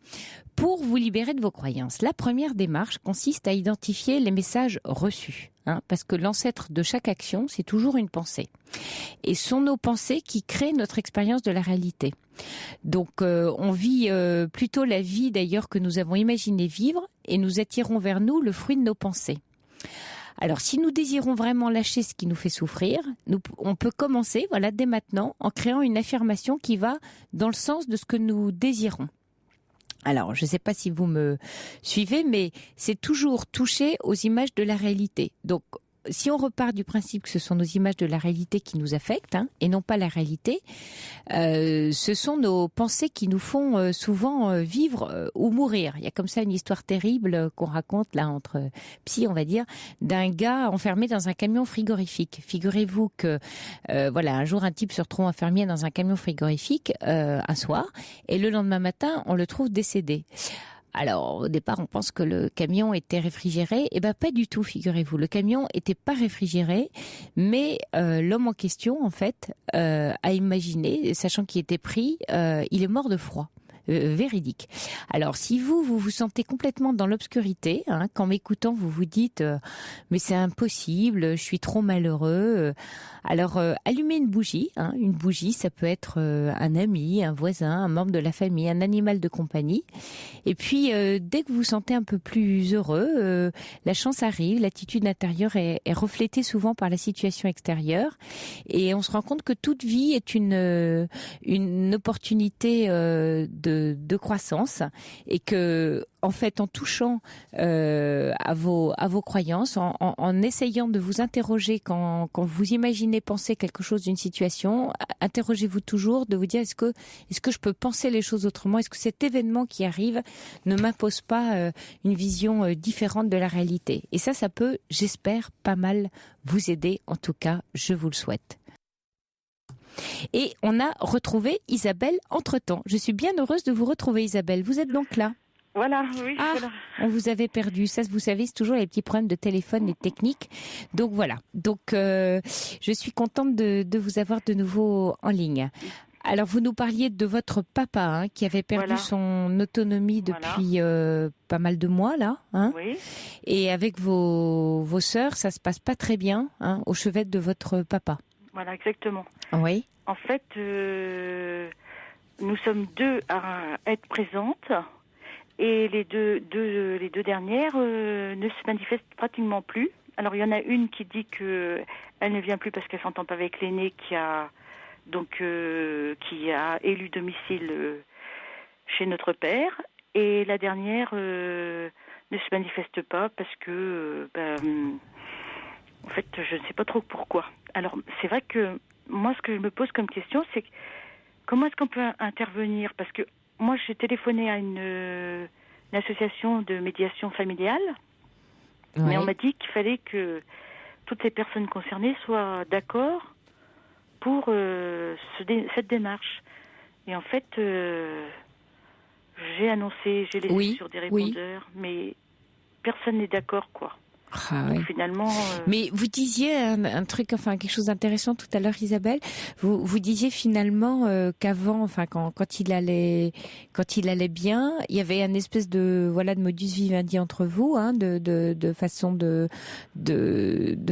pour vous libérer de vos croyances, la première démarche consiste à identifier les messages reçus. Parce que l'ancêtre de chaque action, c'est toujours une pensée. Et ce sont nos pensées qui créent notre expérience de la réalité. Donc on vit plutôt la vie d'ailleurs que nous avons imaginé vivre et nous attirons vers nous le fruit de nos pensées. Alors si nous désirons vraiment lâcher ce qui nous fait souffrir, on peut commencer dès maintenant en créant une affirmation qui va dans le sens de ce que nous désirons. Alors, je ne sais pas si vous me suivez, mais c'est toujours toucher aux images de la réalité. Donc, si on repart du principe que ce sont nos images de la réalité qui nous affectent, et non pas la réalité, ce sont nos pensées qui nous font souvent vivre ou mourir. Il y a comme ça une histoire terrible qu'on raconte là entre psy, on va dire, d'un gars enfermé dans un camion frigorifique. Figurez-vous que un jour un type se retrouve enfermé dans un camion frigorifique un soir, et le lendemain matin on le trouve décédé. Alors, au départ, on pense que le camion était réfrigéré. Eh ben, pas du tout, figurez-vous. Le camion était pas réfrigéré, mais l'homme en question, en fait, a imaginé, sachant qu'il était pris, il est mort de froid. Véridique. Alors, si vous vous sentez complètement dans l'obscurité, qu'en m'écoutant, vous vous dites mais c'est impossible, je suis trop malheureux. Alors, allumez une bougie. Une bougie, ça peut être un ami, un voisin, un membre de la famille, un animal de compagnie. Et puis, dès que vous vous sentez un peu plus heureux, la chance arrive, l'attitude intérieure est reflétée souvent par la situation extérieure. Et on se rend compte que toute vie est une opportunité de croissance, et que en fait, en touchant à vos croyances, en essayant de vous interroger quand vous imaginez penser quelque chose d'une situation, interrogez-vous toujours de vous dire est-ce que je peux penser les choses autrement? Est-ce que cet événement qui arrive ne m'impose pas une vision différente de la réalité? Et ça peut, j'espère, pas mal vous aider. En tout cas, je vous le souhaite. Et on a retrouvé Isabelle entre-temps. Je suis bien heureuse de vous retrouver, Isabelle. Vous êtes donc là? Voilà, oui. Voilà. On vous avait perdu. Ça, vous savez, c'est toujours les petits problèmes de téléphone et techniques. Donc voilà. Donc je suis contente de vous avoir de nouveau en ligne. Alors, vous nous parliez de votre papa qui avait perdu son autonomie depuis pas mal de mois, là. Oui. Et avec vos sœurs, ça se passe pas très bien au chevet de votre papa. Voilà, exactement. Oui. En fait, nous sommes deux à être présentes, et les deux dernières ne se manifestent pratiquement plus. Alors, il y en a une qui dit que elle ne vient plus parce qu'elle s'entend pas avec l'aîné qui a élu domicile chez notre père, et la dernière ne se manifeste pas parce que en fait, je ne sais pas trop pourquoi. Alors, c'est vrai que moi, ce que je me pose comme question, c'est comment est-ce qu'on peut intervenir? Parce que moi, j'ai téléphoné à une association de médiation familiale, mais on m'a dit qu'il fallait que toutes les personnes concernées soient d'accord pour cette démarche. Et en fait, j'ai annoncé, j'ai laissé sur des répondeurs, mais personne n'est d'accord, quoi. Donc, finalement, Mais vous disiez un truc, quelque chose d'intéressant tout à l'heure, Isabelle. Vous disiez finalement qu'avant, quand il allait bien, il y avait une espèce de modus vivendi entre vous, de façon de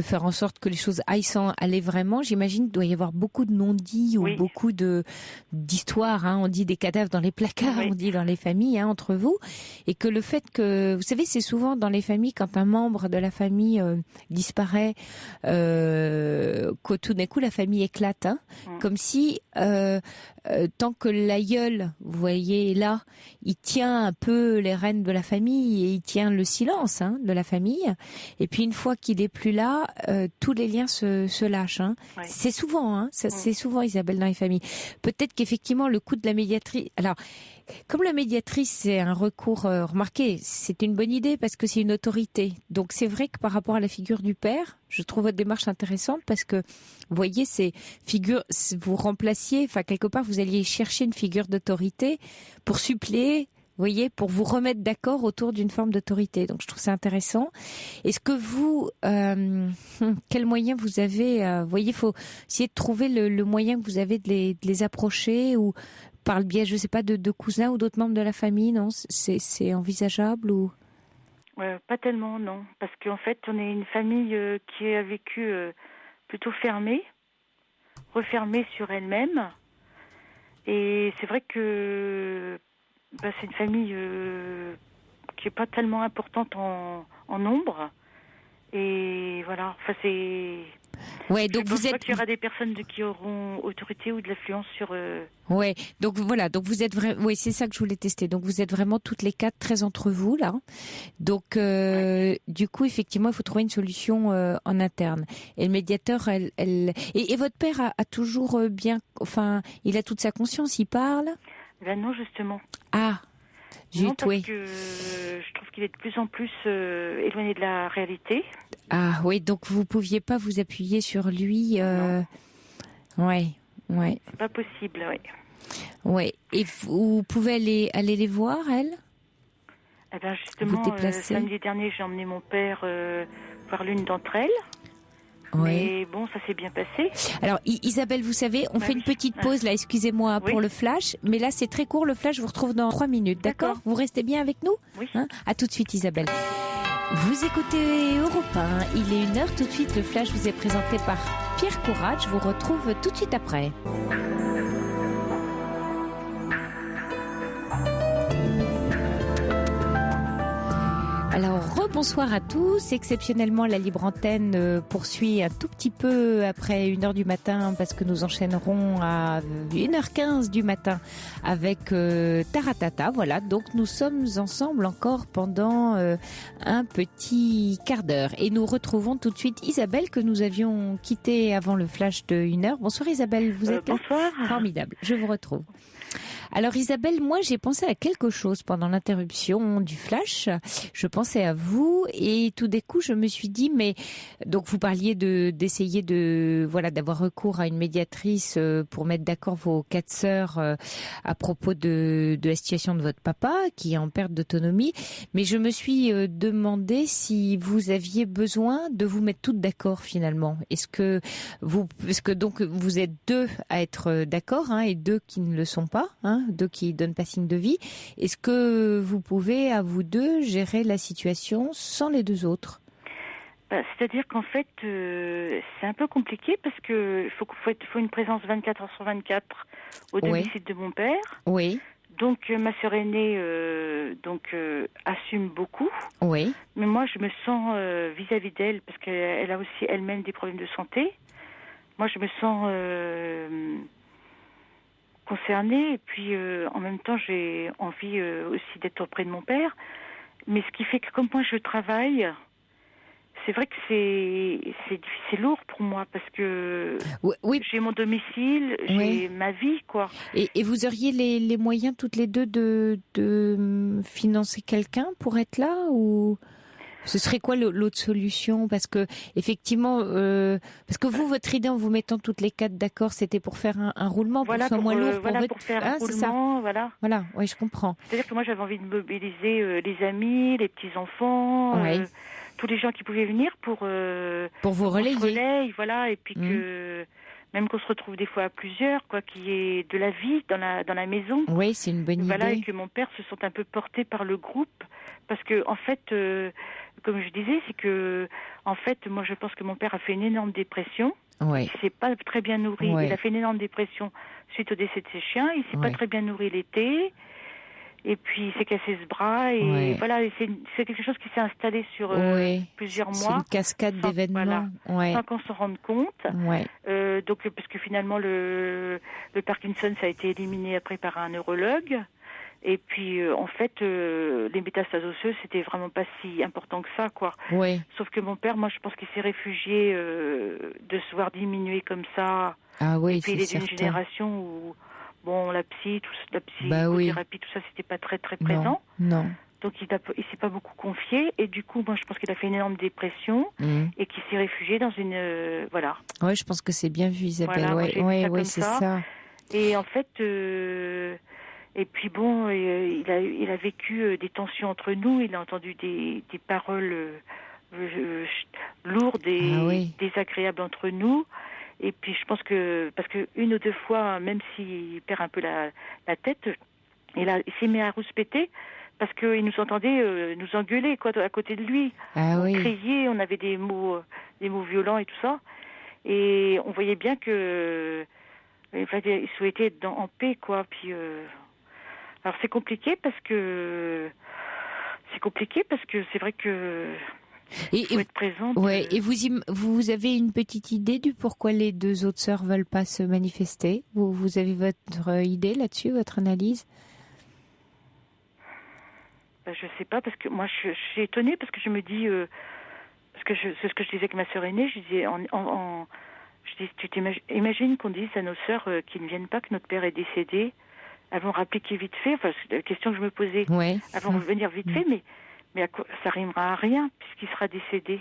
faire en sorte que les choses aillent sans aller vraiment. J'imagine qu'il doit y avoir beaucoup de non-dits ou beaucoup d'histoires. On dit des cadavres dans les placards, on dit dans les familles entre vous, et que le fait que, vous savez, c'est souvent dans les familles quand un membre de la famille disparaît, que tout d'un coup la famille éclate, comme si tant que l'aïeul, vous voyez là, il tient un peu les rênes de la famille et il tient le silence de la famille, et puis une fois qu'il est plus là, tous les liens se lâchent. C'est souvent, c'est souvent, Isabelle, dans les familles. Peut-être qu'effectivement le coup de la médiatrice. Alors, Comme la médiatrice, c'est un recours, remarquez, c'est une bonne idée parce que c'est une autorité. Donc c'est vrai que par rapport à la figure du père, je trouve votre démarche intéressante parce que, vous voyez, vous remplaciez, enfin quelque part, vous alliez chercher une figure d'autorité pour suppléer, vous voyez, pour vous remettre d'accord autour d'une forme d'autorité. Donc je trouve ça intéressant. Est-ce que vous, quel moyen vous avez, vous voyez, il faut essayer de trouver le moyen que vous avez de les approcher ou par le biais, je ne sais pas, de cousins ou d'autres membres de la famille, non ? C'est envisageable ou ? Pas tellement, non. Parce qu'en fait, on est une famille qui a vécu plutôt refermée sur elle-même. Et c'est vrai que c'est une famille qui n'est pas tellement importante en nombre. Et voilà, enfin c'est... Ouais, donc je pense pas qu'il y aura des personnes qui auront autorité ou de l'influence sur... Ouais, donc voilà, donc vous êtes vraiment... Oui, c'est ça que je voulais tester. Donc vous êtes vraiment toutes les quatre très entre vous, là. Donc, du coup, effectivement, il faut trouver une solution en interne. Et le médiateur, Et votre père a toujours bien... Enfin, il a toute sa conscience, il parle ? Ben non, justement. Ah, non, parce que je trouve qu'il est de plus en plus éloigné de la réalité. Ah oui, donc vous pouviez pas vous appuyer sur lui. Ouais. C'est pas possible, oui. Ouais. Et vous pouvez aller les voir, elle ? Eh ben justement, samedi dernier, j'ai emmené mon père voir l'une d'entre elles. Mais bon, ça s'est bien passé. Alors, Isabelle, vous savez, on fait une petite pause là, excusez-moi, pour le flash. Mais là, c'est très court, le flash, je vous retrouve dans 3 minutes, d'accord ? Vous restez bien avec nous ? Oui. À tout de suite, Isabelle. Vous écoutez Europe 1, il est 1h, tout de suite, le flash vous est présenté par Pierre Courage. Je vous retrouve tout de suite après. Alors, rebonsoir à tous. Exceptionnellement, la libre antenne poursuit un tout petit peu après 1h du matin parce que nous enchaînerons à 1h15 du matin avec Taratata. Voilà, donc nous sommes ensemble encore pendant un petit quart d'heure. Et nous retrouvons tout de suite Isabelle que nous avions quittée avant le flash de 1h. Bonsoir Isabelle, vous êtes là ? Bonsoir. Formidable, je vous retrouve. Alors Isabelle, moi j'ai pensé à quelque chose pendant l'interruption du flash. Je pensais à vous et tout d'un coup je me suis dit, mais donc vous parliez d'essayer d'avoir recours à une médiatrice pour mettre d'accord vos 4 sœurs à propos de la situation de votre papa qui est en perte d'autonomie. Mais je me suis demandé si vous aviez besoin de vous mettre toutes d'accord finalement. Parce que donc vous êtes 2 à être d'accord et 2 qui ne le sont pas. 2 qui donnent pas signe de vie. Est-ce que vous pouvez, à vous 2, gérer la situation sans les 2 autres ? C'est-à-dire qu'en fait, c'est un peu compliqué parce qu'il faut une présence 24 heures sur 24 au domicile de mon père. Oui. Donc, ma sœur aînée assume beaucoup. Oui. Mais moi, je me sens vis-à-vis d'elle, parce qu'elle a aussi elle-même des problèmes de santé. Moi, je me sens... concernée et puis en même temps j'ai envie aussi d'être auprès de mon père, mais ce qui fait que comme moi je travaille, c'est vrai que c'est lourd pour moi parce que j'ai mon domicile, j'ai ma vie quoi. Et vous auriez les moyens toutes les 2 de financer quelqu'un pour être là ou ce serait quoi l'autre solution ? Parce que effectivement, parce que vous, votre idée en vous mettant toutes les 4 d'accord, c'était pour faire un roulement pour que ce soit moins lourd pour faire un roulement, voilà. Voilà, oui, je comprends. C'est-à-dire que moi, j'avais envie de mobiliser les amis, les petits-enfants, tous les gens qui pouvaient venir pour vous relayer. Voilà, et puis que... Même qu'on se retrouve des fois à plusieurs, quoi, qu'il y ait de la vie dans la maison. Oui, c'est une bonne idée. Voilà, et que mon père se sente un peu porté par le groupe. Parce que, en fait, comme je disais, c'est que, en fait, moi, je pense que mon père a fait une énorme dépression. Oui. Il s'est pas très bien nourri. Oui. Il a fait une énorme dépression suite au décès de ses chiens. Il s'est pas très bien nourri l'été. Et puis, il s'est cassé ce bras. Et voilà, et c'est quelque chose qui s'est installé sur plusieurs mois. C'est une cascade d'événements. Sans qu'on s'en rende compte. Donc, parce que finalement, le Parkinson, ça a été éliminé après par un neurologue. Et puis, en fait, les métastases osseuses, c'était vraiment pas si important que ça, quoi. Sauf que mon père, moi, je pense qu'il s'est réfugié de se voir diminuer comme ça. Ah oui, et puis, il est d'une génération où bon, la psychothérapie, tout ça, c'était pas très très présent. Non. Donc il s'est pas beaucoup confié et du coup, moi je pense qu'il a fait une énorme dépression et qu'il s'est réfugié dans une voilà. Ouais, je pense que c'est bien vu, Isabelle. Voilà, ouais, c'est ça. Et en fait, et puis bon, il a vécu des tensions entre nous. Il a entendu des paroles lourdes et désagréables entre nous. Et puis je pense que parce que une ou deux fois, même s'il perd un peu la tête, il s'est mis à rouspéter. Parce qu'il nous entendait nous engueuler à côté de lui. On criait, on avait des mots violents et tout ça. Et on voyait bien que il souhaitait être en paix, quoi. Puis alors c'est compliqué parce que c'est vrai que faut être présente. Ouais. Et vous avez une petite idée du pourquoi les deux autres sœurs veulent pas se manifester? Vous avez votre idée là-dessus, votre analyse? Je sais pas, parce que moi je suis étonnée, parce que je me dis parce que c'est ce que je disais avec ma sœur aînée, je disais je dis imagine qu'on dise à nos sœurs qu'ils ne viennent pas, que notre père est décédé, elles vont rappliquer vite fait, enfin c'est la question que je me posais, elles vont revenir vite fait, mais ça rimera à rien puisqu'il sera décédé.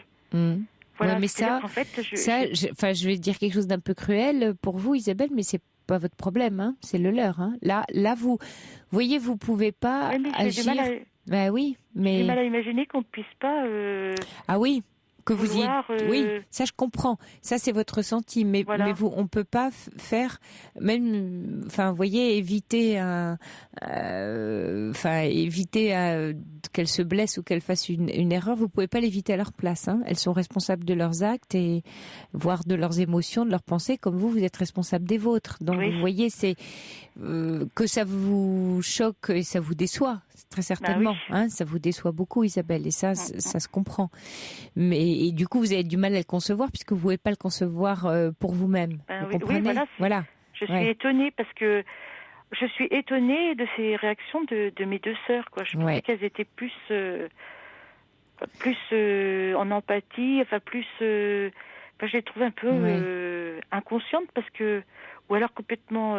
Voilà, mais ça, en fait, je vais dire quelque chose d'un peu cruel pour vous, Isabelle, mais c'est pas votre problème, hein, c'est le leur. Hein. Là, vous voyez, vous pouvez pas agir. Bah oui, mais j'ai du mal à imaginer qu'on puisse pas. Ah oui, que vous y. Oui, ça je comprends. Ça c'est votre ressenti, mais vous, on peut pas faire même. Enfin, vous voyez, éviter qu'elle se blesse ou qu'elle fasse une erreur. Vous pouvez pas l'éviter à leur place. Hein. Elles sont responsables de leurs actes et voire de leurs émotions, de leurs pensées, comme vous êtes responsable des vôtres. Donc vous voyez, c'est que ça vous choque et ça vous déçoit. Très certainement, hein, ça vous déçoit beaucoup, Isabelle, et ça se comprend. Mais du coup, vous avez du mal à le concevoir puisque vous ne pouvez pas le concevoir pour vous-même. Vous comprenez ? Voilà. Je suis étonnée parce que je suis étonnée de ces réactions de mes deux sœurs. Quoi. Je pensais qu'elles étaient plus en empathie, enfin plus. Je les trouve un peu inconscientes parce que, ou alors complètement.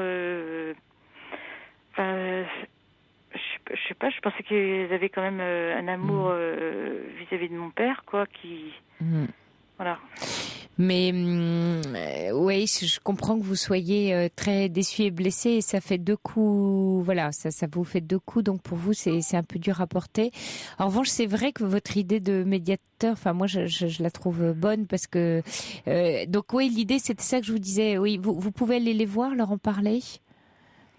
Je sais pas, je pensais qu'ils avaient quand même un amour vis-à-vis de mon père, quoi, qui... Voilà. Mais oui, je comprends que vous soyez très déçu et blessé, et ça fait deux coups, voilà, ça vous fait deux coups, donc pour vous c'est un peu dur à porter. En revanche, c'est vrai que votre idée de médiateur, enfin moi je la trouve bonne parce que donc oui, l'idée c'était ça que je vous disais, oui, vous pouvez aller les voir, leur en parler.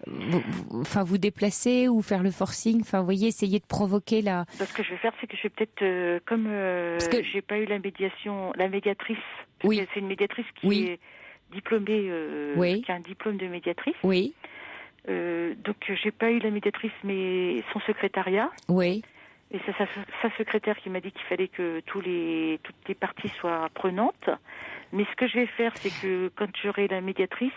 Vous déplacer ou faire le forcing, enfin vous voyez, essayer de provoquer la. Ce que je vais faire, c'est que je vais peut-être comme j'ai pas eu la médiatrice, parce que c'est une médiatrice qui est diplômée, qui a un diplôme de médiatrice. Oui. Donc j'ai pas eu la médiatrice, mais son secrétariat. Oui. Et c'est sa secrétaire qui m'a dit qu'il fallait que toutes les parties soient prenantes. Mais ce que je vais faire, c'est que quand j'aurai la médiatrice,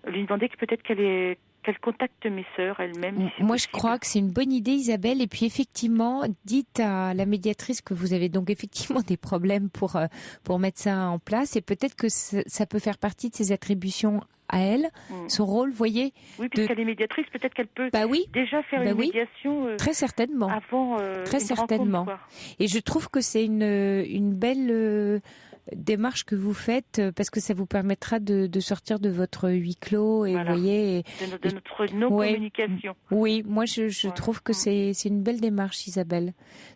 lui demander que peut-être qu'elle contacte mes sœurs elle-même. Moi, je crois que c'est une bonne idée, Isabelle. Et puis, effectivement, dites à la médiatrice que vous avez donc effectivement des problèmes pour mettre ça en place. Et peut-être que ça peut faire partie de ses attributions à elle, son rôle, vous voyez. Oui, puisqu'elle est médiatrice, peut-être qu'elle peut déjà faire une médiation. Très certainement. Avant très certainement. Rencontre, et je trouve que c'est une belle... démarche que vous faites parce que ça vous permettra de sortir de votre huis clos et vous voyez de notre non-communication. Oui, moi je trouve que c'est une belle démarche, Isabelle.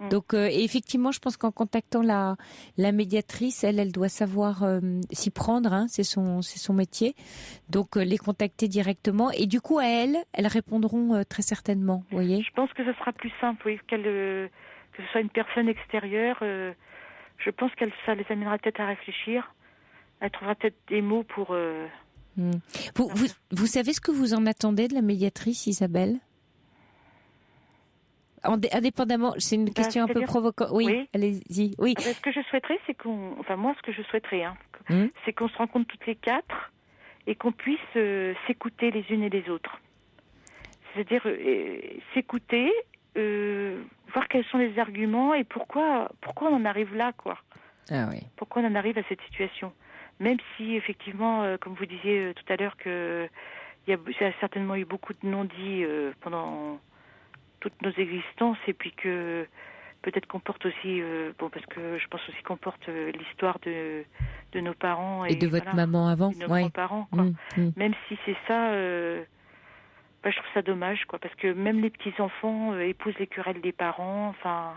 Donc et effectivement, je pense qu'en contactant la médiatrice, elle doit savoir s'y prendre, hein, c'est son métier. Donc les contacter directement et du coup à elles répondront très certainement, vous voyez. Je pense que ce sera plus simple, oui, que ce soit une personne extérieure. Je pense que ça les amènera peut-être à réfléchir. Elle trouvera peut-être des mots pour... Vous savez ce que vous en attendez de la médiatrice, Isabelle ? Indépendamment, c'est une question un peu provocante. Oui, allez-y. Oui. Ce que je souhaiterais, c'est c'est qu'on se rencontre toutes les quatre et qu'on puisse s'écouter les unes et les autres. C'est-à-dire s'écouter... voir quels sont les arguments et pourquoi on en arrive là, quoi. Ah oui. Pourquoi on en arrive à cette situation. Même si, effectivement, comme vous disiez tout à l'heure, qu'il il y a certainement eu beaucoup de non-dits pendant toutes nos existences, et puis que peut-être qu'on porte aussi, parce que je pense aussi qu'on porte l'histoire de nos parents et de votre maman avant, de nos grands-parents, quoi. Même si c'est ça, je trouve ça dommage, quoi, parce que même les petits enfants épousent les querelles des parents, enfin.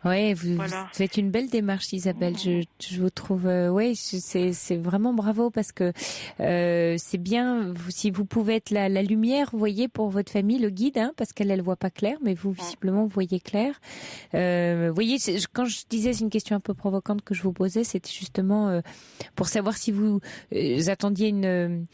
Ouais, vous faites une belle démarche, Isabelle. Je vous trouve, c'est vraiment bravo, parce que c'est bien si vous pouvez être la lumière, vous voyez, pour votre famille, le guide, parce qu'elle voit pas clair, mais vous visiblement vous voyez clair. Vous voyez, quand je disais c'est une question un peu provocante que je vous posais, c'était justement pour savoir si vous attendiez de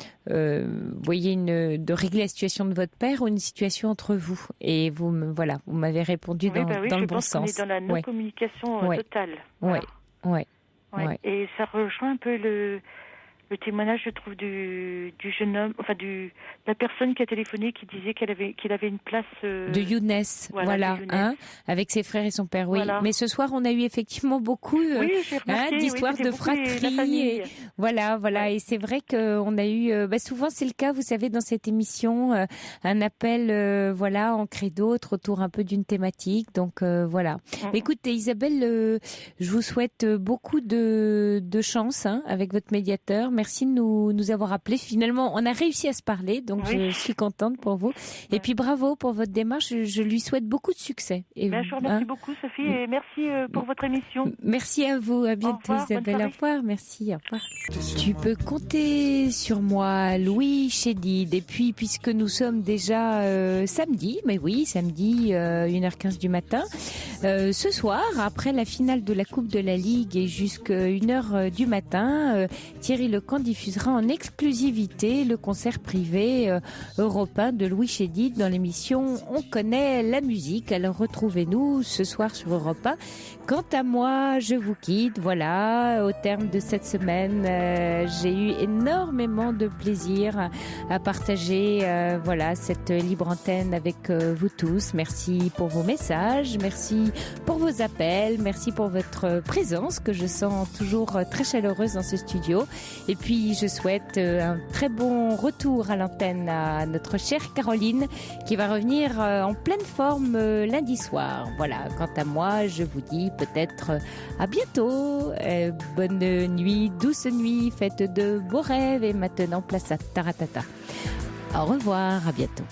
régler la situation de votre père ou une situation entre vous. Et vous m'avez répondu dans le bon sens. Dans la non-communication totale. Ouais. Et ça rejoint un peu le témoignage, je trouve, du jeune homme, de la personne qui a téléphoné, qui disait qu'il avait une place... de Younes, avec ses frères et son père, oui. Voilà. Mais ce soir, on a eu effectivement beaucoup d'histoires de fratrie. Voilà. Et c'est vrai qu'on a eu... souvent, c'est le cas, vous savez, dans cette émission, un appel ancré d'autres autour un peu d'une thématique. Donc, voilà. Écoutez, Isabelle, je vous souhaite beaucoup de chance avec votre médiateur. Merci de nous avoir appelés. Finalement, on a réussi à se parler, donc je suis contente pour vous. Et puis bravo pour votre démarche. Je lui souhaite beaucoup de succès. Et je vous remercie beaucoup, Sophie, et merci pour votre émission. Merci à vous. À bientôt, Isabelle. Au revoir. Merci. Au revoir. Tu peux compter sur moi, Louis Chédid. Et puis, puisque nous sommes déjà samedi, 1h15 du matin, ce soir, après la finale de la Coupe de la Ligue et jusqu'à 1h du matin, Thierry Lecamp diffusera en exclusivité le concert privé européen de Louis Chédid dans l'émission On connaît la musique. Alors retrouvez-nous ce soir sur Europe 1. Quant à moi, je vous quitte. Voilà, au terme de cette semaine, j'ai eu énormément de plaisir à partager cette libre antenne avec vous tous. Merci pour vos messages, merci pour vos appels, merci pour votre présence que je sens toujours très chaleureuse dans ce studio. Et puis, je souhaite un très bon retour à l'antenne à notre chère Caroline qui va revenir en pleine forme lundi soir. Voilà, quant à moi, je vous dis peut-être à bientôt. Bonne nuit, douce nuit, faites de beaux rêves et maintenant place à Taratata. Au revoir, à bientôt.